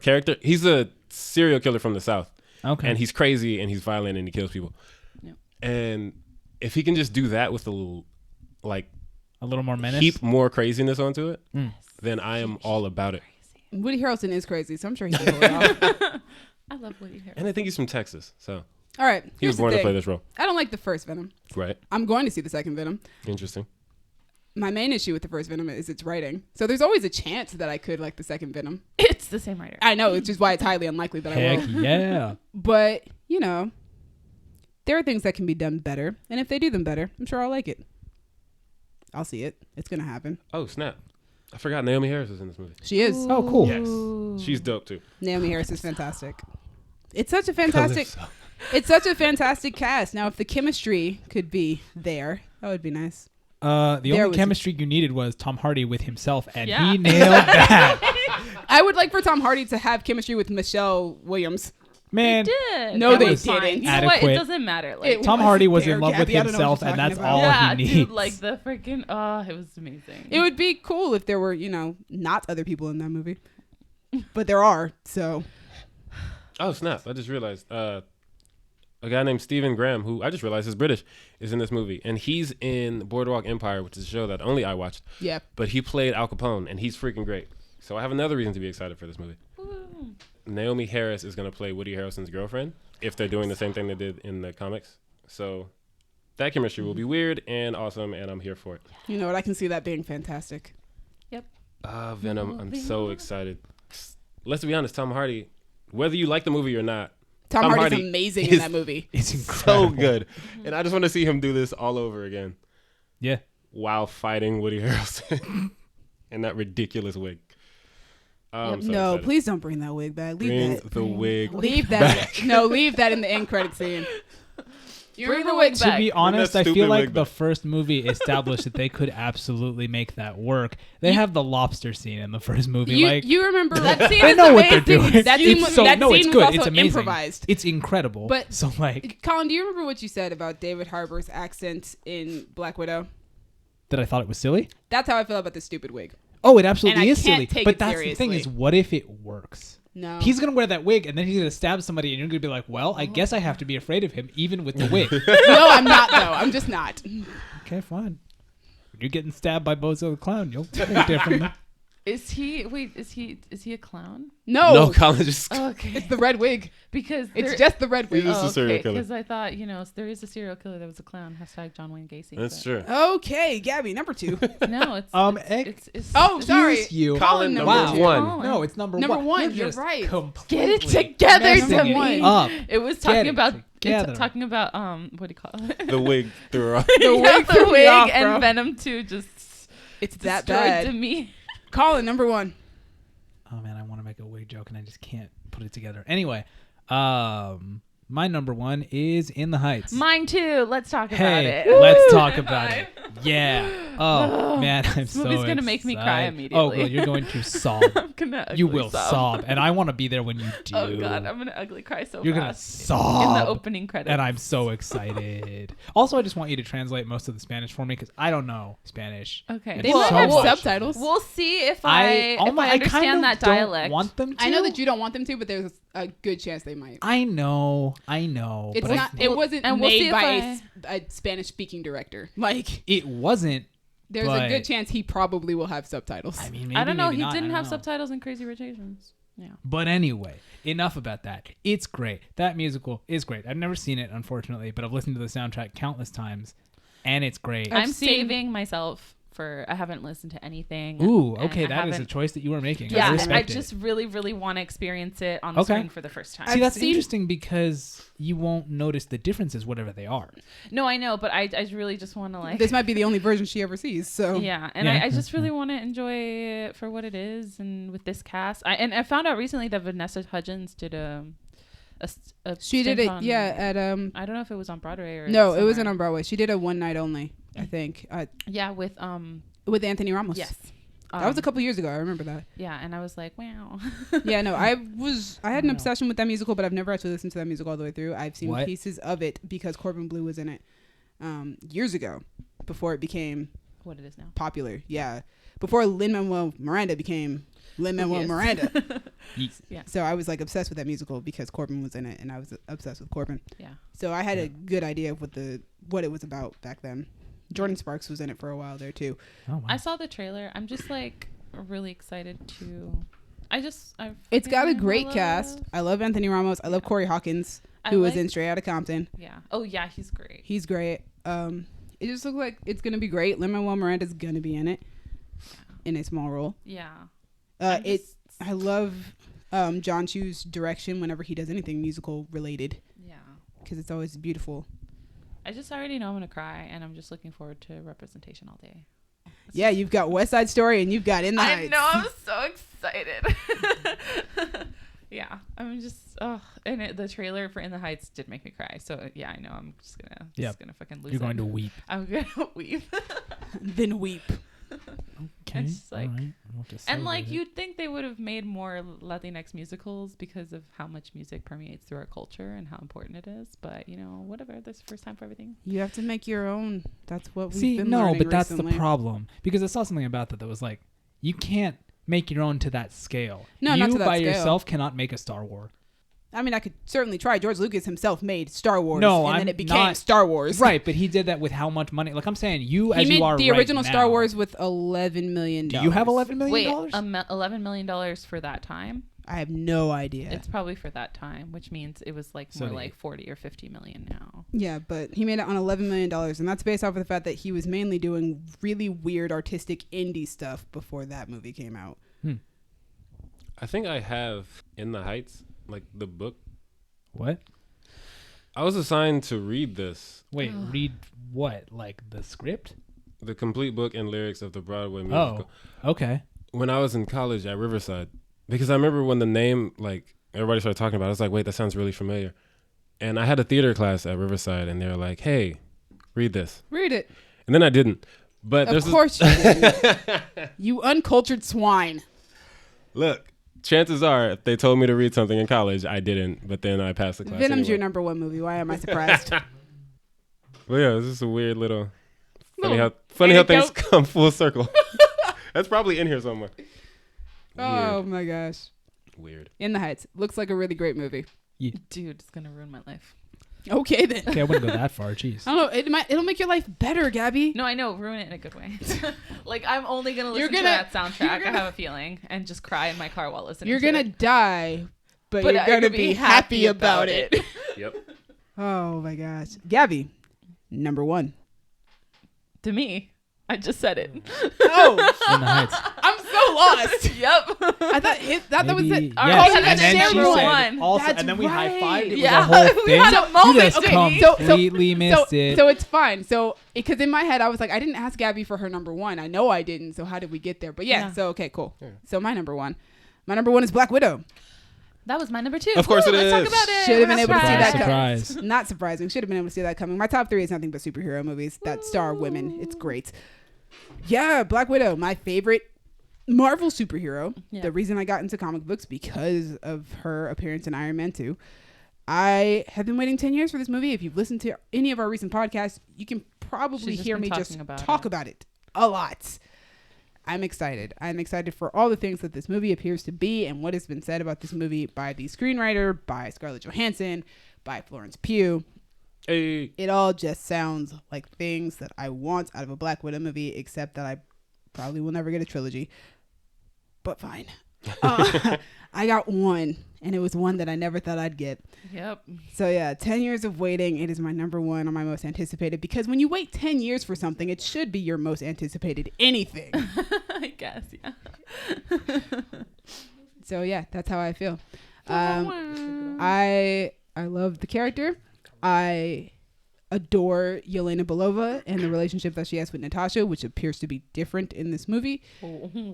character. He's a serial killer from the South. Okay. And he's crazy and he's violent and he kills people. Yep. And if he can just do that with a little, like, a little more menace. heap more craziness onto it, Mm. then I am all about it. Woody Harrelson is crazy, so I'm sure he can pull it off. I love Woody Harrelson. And I think he's from Texas, so All right. he was here's the born to thing. play this role. I don't like the first Venom. Right? I'm going to see the second Venom. Interesting. my main issue with the first Venom is its writing. So there's always a chance that I could like the second Venom. It's the same writer. I know, which is why it's highly unlikely that I Heck will. yeah. But, you know, there are things that can be done better. And if they do them better, I'm sure I'll like it. I'll see it. It's going to happen. Oh, snap. I forgot Naomi Harris is in this movie. She is. Oh, cool. Yes. She's dope, too. Naomi Harris is fantastic. It's such a fantastic cast. Now, if the chemistry could be there, that would be nice. The There only was- chemistry you needed was Tom Hardy with himself, and Yeah. he nailed that. I would like for Tom Hardy to have chemistry with Michelle Williams. Man, Did. No, That they was fine. didn't. You know what? Adequate. It doesn't matter. Like, It Tom was Hardy was there, in love with Gabby. I don't know what himself, you're and that's talking all about. yeah, he needs. dude, like the freaking. Oh, it was amazing. It would be cool if there were, you know, not other people in that movie. But there are, so. Oh, snap. I just realized a guy named Stephen Graham, who I just realized is British, is in this movie. And he's in Boardwalk Empire, which is a show that only I watched. Yeah. But he played Al Capone, and he's freaking great. So I have another reason to be excited for this movie. Woo. Naomi Harris is going to play Woody Harrelson's girlfriend if they're doing the same thing they did in the comics. So that chemistry will be weird and awesome, and I'm here for it. You know what? I can see that being fantastic. Venom, I'm so excited. Let's be honest, Tom Hardy, whether you like the movie or not, Tom Tom Hardy's Hardy amazing is- in that movie. It's incredible. so good. And I just want to see him do this all over again Yeah. while fighting Woody Harrelson in that ridiculous wig. I'm so No, excited. please don't bring that wig back. Leave Bring that. the wig. Leave that. No, leave that in the end credit scene. You Bring remember the what? wig To back. be honest, I stupid feel like wig the back. first movie established that they could absolutely make that work. They have the lobster scene in the first movie. You remember that scene? I is know what they're amazing. doing. That scene It's was, so, that no, scene it's was good. also It's amazing. improvised. It's incredible. But- so like Colin, do you remember what you said about David Harbour's accent in Black Widow? that I thought it was silly. That's how I feel about this stupid wig. Oh, it absolutely And I is can't silly. take But it that's the thing seriously. is, what if it works? No. He's gonna wear that wig and then he's gonna stab somebody, and you're gonna be like, "Well, I guess I have to be afraid of him, even with the wig." No, I'm not though. I'm just not. Okay, fine. You're getting stabbed by Bozo the Clown. You'll think differently. Is he? Wait, is he a clown? No. No, Colin just. Okay, It's the red wig. because It's there- just the red wig. He's just a serial killer. Because I thought, there is a serial killer that was a clown. Hashtag John Wayne Gacy. That's but- true. Okay, Gabby, number 2. No, it's it's Oh, sorry. Excuse you. Colin number number two. one. Colin. No, it's number Number one. one, You're you're just right. completely Get it together, messing it someone. up. It was Get talking it about together. talking about what do you call it? The wig threw her off. The Yeah, wig threw me off, and bro. Venom 2 just It's that destroyed bad. to me. Colin, number 1. Oh man, I want to make a wig joke and I just can't put it together. Anyway, my number 1 is In the Heights. Mine too. Let's talk about Hey, it. let's Woo! talk about it. Yeah. Oh man, I'm This so movie's gonna make me cry excited. immediately. Oh, girl, you're going to sob. I'm gonna You ugly will sob, and I want to be there when you do. Oh god, I'm gonna ugly cry so You're gonna fast. sob In the opening credits. and I'm so excited. Also, I just want you to translate most of the Spanish for me because I don't know Spanish. Okay. And They so might have much. subtitles. We'll see if I understand that dialect. Don't want them to. I know that you don't want them to, but there's a good chance they might. I know. It's but not. I, It wasn't and we'll see made if by a Spanish-speaking director. Like, it wasn't. there's But- a good chance he probably will have subtitles. I mean, maybe, I don't know. maybe He not, didn't I have don't know. subtitles in Crazy Rich Asians. Yeah. But anyway, enough about that. It's great. That musical is great. I've never seen it, unfortunately, but I've listened to the soundtrack countless times, and it's great. I've I'm seen- saving myself for. I haven't listened to anything. Ooh, and okay, I that is a haven't- choice that you are making. I Yeah, I respect it. just really, really want to experience it on the Okay. screen for the first time. See, I've that's seen- interesting because you won't notice the differences, whatever they are. No, I know, but I really just want to like. This might be the only version she ever sees. So Yeah, and Yeah. I just really want to enjoy it for what it is, and with this cast. I found out recently that Vanessa Hudgens did a she did stint it. on- Yeah, at I don't know if it was on Broadway or No, it wasn't somewhere. on Broadway. She did a one night only. I think Yeah, with with Anthony Ramos. yes. That was a couple years ago. I remember that. Yeah, and I was like, wow. Yeah, no, I had an Wow. obsession with that musical, but I've never actually listened to that musical all the way through. I've seen What? pieces of it because Corbin Bleu was in it years ago, before it became What it is now. popular. Yeah, before Lin-Manuel Miranda became Lin-Manuel Yes. Miranda. Yeah. So I was like obsessed with that musical because Corbin was in it, and I was obsessed with Corbin. Yeah. So I had a good idea of what it was about back then. Jordan Sparks was in it for a while there too. Oh, wow. I saw the trailer. I'm just like really excited to. It's got a freaking great love- cast. I love Anthony Ramos. I love Corey Hawkins, I who was like- in Straight Outta Compton. Yeah. Oh yeah, he's great. He's great. It just looks like it's gonna be great. Lin-Manuel Miranda's gonna be in it in a small role. Yeah. I love John Chu's direction whenever he does anything musical related Yeah. because it's always beautiful. I just already know I'm gonna cry, and I'm just looking forward to representation all day. Yeah, you've got West Side Story and you've got In the I Heights. know, I'm so excited. Yeah, I'm just the trailer for In the Heights did make me cry. So yeah, I know I'm just gonna fucking lose. You're going to weep. I'm gonna weep. Then weep. Okay. It's just like, all right. I don't know what to say and like about it. you'd think they would have made more Latinx musicals because of how much music permeates through our culture and how important it is. But you know, whatever. There's first time for everything. You have to make your own. That's what we've See, been no, learning but that's recently. the problem. Because I saw something about that was like, you can't make your own to that scale. No, you not to that by scale. yourself cannot make a Star Wars. I mean, I could certainly try. George Lucas himself made Star Wars, No, and then I'm it became not- Star Wars. Right, but he did that with how much money? Like I'm saying, you He as made you are the right original Star now- Wars with $11 million. Do you have $11 million? Wait, $11 million for that time? I have no idea. It's probably for that time, which means it was like more So like 40 or 50 million now. Yeah, but he made it on $11 million, and that's based off of the fact that he was mainly doing really weird artistic indie stuff before that movie came out. I think I have In the Heights, like the book. What? I was assigned to read this, Wait, read what? Like the script? the complete book and lyrics of the Broadway Oh, musical, okay. when I was in college at Riverside. Because I remember when the name, like, everybody started talking about it, I was like, wait, that sounds really familiar. And I had a theater class at Riverside, and they were like, hey, read this. Read it. And then I didn't. But Of there's course you didn't. You uncultured swine. Look, chances are, if they told me to read something in college, I didn't. But then I passed the class Venom's your anyway. number one movie. Why am I surprised? Well, yeah, this is a weird little... Funny how things anecdote. come full circle. That's probably in here somewhere. Oh my gosh. Weird. In the Heights. Looks like a really great movie. Dude, it's going to ruin my life. Okay then. Okay, I wouldn't go that far. Jeez. I don't know. It'll make your life better, Gabby. No, I know. Ruin it in a good way. Like, I'm only going to listen You're to that gonna- soundtrack. I have a feeling. And just cry in my car while listening You're to gonna it. die, but But you're I'm gonna gonna be happy about it. Yep. Oh my gosh. Gabby, number one. To me. I just said it. Oh, In the Heights. I'm so lost. Yep. I thought that was Maybe- it. All yes, right, Oh, and that's then she number said one. also, That's and then we right. high-fived. It was Yeah. a whole We thing. had a moment, You just Jamie. completely missed it. So it's fine. So because in my head I was like, I didn't ask Gabby for her number one. I know I didn't. So how did we get there? But yeah. Yeah. So okay, cool. Yeah. So my number one is Black Widow. That was my number two. Of course it Let's talk is. about it. Should have been We're able to see surprised. that coming. Surprise. Not surprising. Should have been able to see that coming. My top three is nothing but superhero movies that star women. It's great. Yeah, Black Widow, my favorite Marvel superhero. Yeah. The reason I got into comic books because of her appearance in Iron Man 2. I have been waiting 10 years for this movie. If you've listened to any of our recent podcasts, you can probably She's just hear been me talking just about talk it. about it a lot. I'm excited. I'm excited for all the things that this movie appears to be and what has been said about this movie by the screenwriter, by Scarlett Johansson, by Florence Pugh. Hey. It all just sounds like things that I want out of a Black Widow movie, except that I probably will never get a trilogy. But fine. I got one, and it was one that I never thought I'd get. Yep. So yeah, 10 years of waiting. It is my number one on my most anticipated, because when you wait 10 years for something, it should be your most anticipated anything. I guess, yeah. So yeah, that's how I feel. I love the character. I adore Yelena Belova and the relationship that she has with Natasha, which appears to be different in this movie.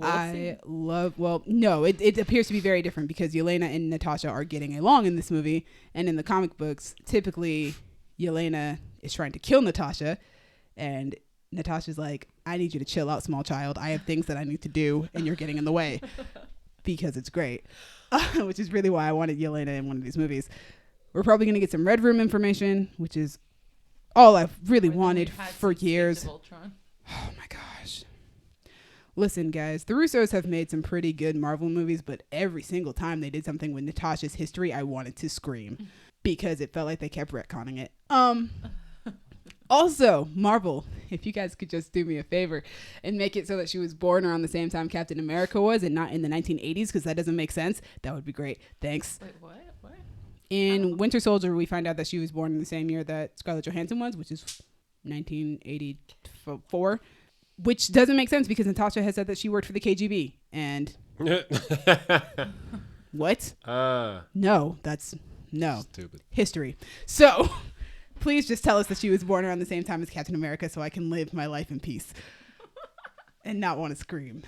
I love, well, no, it appears to be very different because Yelena and Natasha are getting along in this movie. And in the comic books, typically Yelena is trying to kill Natasha, and Natasha's like, I need you to chill out, small child. I have things that I need to do, and you're getting in the way, because it's great. Which is really why I wanted Yelena in one of these movies. We're probably going to get some Red Room information, which is all I've really wanted for years. Oh my gosh. Listen, guys, the Russos have made some pretty good Marvel movies, but every single time they did something with Natasha's history, I wanted to scream because it felt like they kept retconning it. Also, Marvel, if you guys could just do me a favor and make it so that she was born around the same time Captain America was and not in the 1980s, because that doesn't make sense, that would be great. Thanks. Wait, what? In Winter Soldier, we find out that she was born in the same year that Scarlett Johansson was, which is 1984, which doesn't make sense because Natasha has said that she worked for the KGB. And what? No, that's no. Stupid. History. So please just tell us that she was born around the same time as Captain America so I can live my life in peace and not want to scream.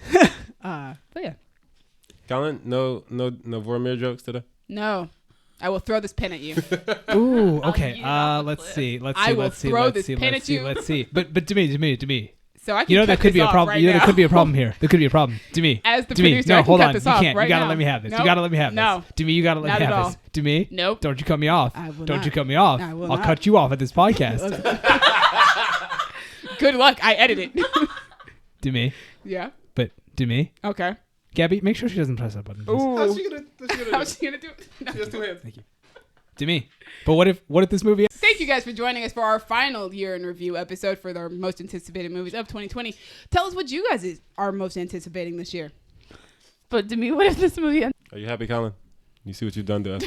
But yeah. Colin, no Vormir jokes today? No. I will throw this pen at you. Ooh, okay. eat it off the Let's cliff. see. Let's I see. will Let's see. throw Let's this see. pen Let's at see. you. Let's see. But to me. So I can You know cut that could this be a off problem. right You know now. there could be a problem here. There could be a problem. To me. As the to me. producer, No, I can hold cut on. this You off can't. right You gotta now. let me have this. Nope. You gotta let me have No. this. To me, you gotta let Not me at have all. this. To me. Nope. Don't you cut me off. I will Don't not. you cut me off. I will I'll not. cut you off at this podcast. Good luck. I edit it. To me. Yeah. But to me. Okay. Gabby, make sure she doesn't press that button. please. Ooh. How's she gonna How's she gonna do it? No. She has two hands. Thank you. To me. But what if this movie? Thank you guys for joining us for our final year in review episode for our most anticipated movies of 2020. Tell us what you guys are most anticipating this year. But to me, what if this movie? Are you happy, Colin? You see what you've done to us?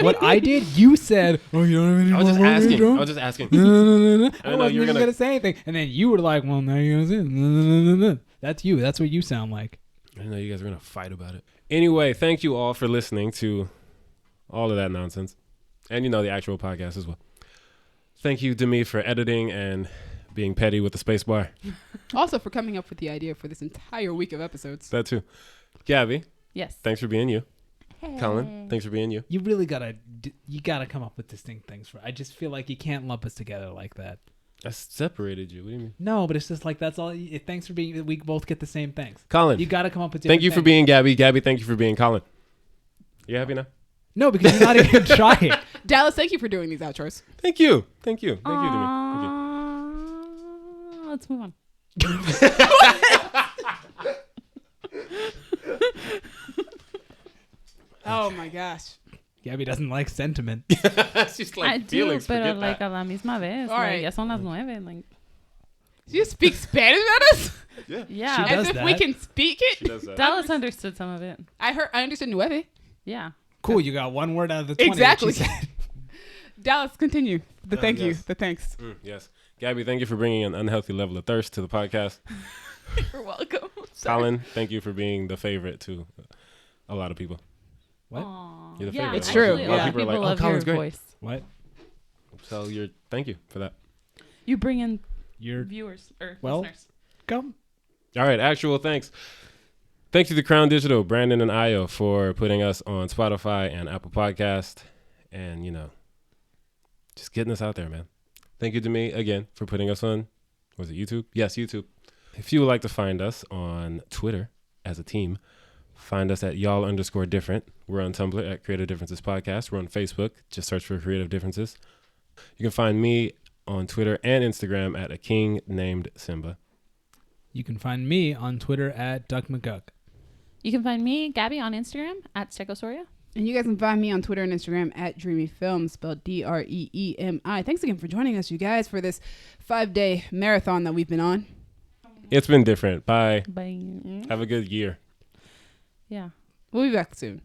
What I did, you said, "Oh, you don't have any I was more just movies, asking. bro?" I was just asking. No. I I know wasn't you were even gonna say anything, and then you were like, "Well, now you're gonna say it." No. That's you. That's what you sound like. I know you guys are gonna fight about it. Anyway, thank you all for listening to all of that nonsense, and the actual podcast as well. Thank you to me for editing and being petty with the space bar. Also for coming up with the idea for this entire week of episodes. That too. Gabby, Yes. thanks for being you. Colin, thanks for being you. You really gotta come up with distinct things for. I just feel like you can't lump us together like that. I separated you. What do you mean? No, but it's just like that's all. Thanks for being. We both get the same things. Colin, You gotta come up with. thank you different for things. being Gabby. Gabby, thank you for being Colin. You happy now? No, because you're not even trying. Dallas, thank you for doing these outros. Thank you. Thank you. Thank you to me. Thank you. Let's move on. Oh my gosh. Gabby doesn't like sentiment. She's like I do, feelings. pero Forget like that. a la misma vez. All Like, right. ya son las 9. Like, Do you speak Spanish at us? Yeah, yeah. She As does if that. we can speak she it? does that. Dallas understood some of it. I understood nueve. Yeah. Cool. You got one word out of the 20. Exactly. She said. Dallas, continue. The thank you. yes. The thanks. Yes. Gabby, thank you for bringing an unhealthy level of thirst to the podcast. You're welcome. Colin, thank you for being the favorite to a lot of people. What? Aww. You're the Yeah, favorite. It's true. actually, A a lot lot of of people are people like, "Oh, love your Colin's great." voice. What? So thank you for that. You bring in You're viewers or Well- listeners. come. All right, actual thanks. Thanks to the Crown Digital, Brandon and Io for putting us on Spotify and Apple Podcast and, just getting us out there, man. Thank you to me again for putting us on, was it YouTube? Yes, YouTube. If you would like to find us on Twitter as a team, find us at y'all_different. We're on Tumblr at Creative Differences Podcast. We're on Facebook. Just search for Creative Differences. You can find me on Twitter and Instagram at a king named Simba. You can find me on Twitter at Duck McGuck. You can find me, Gabby, on Instagram at Stegosoria. And you guys can find me on Twitter and Instagram at Dreamy Films, spelled DREEMI. Thanks again for joining us, you guys, for this 5-day marathon that we've been on. It's been different. Bye. Bye. Have a good year. Yeah. We'll be back soon.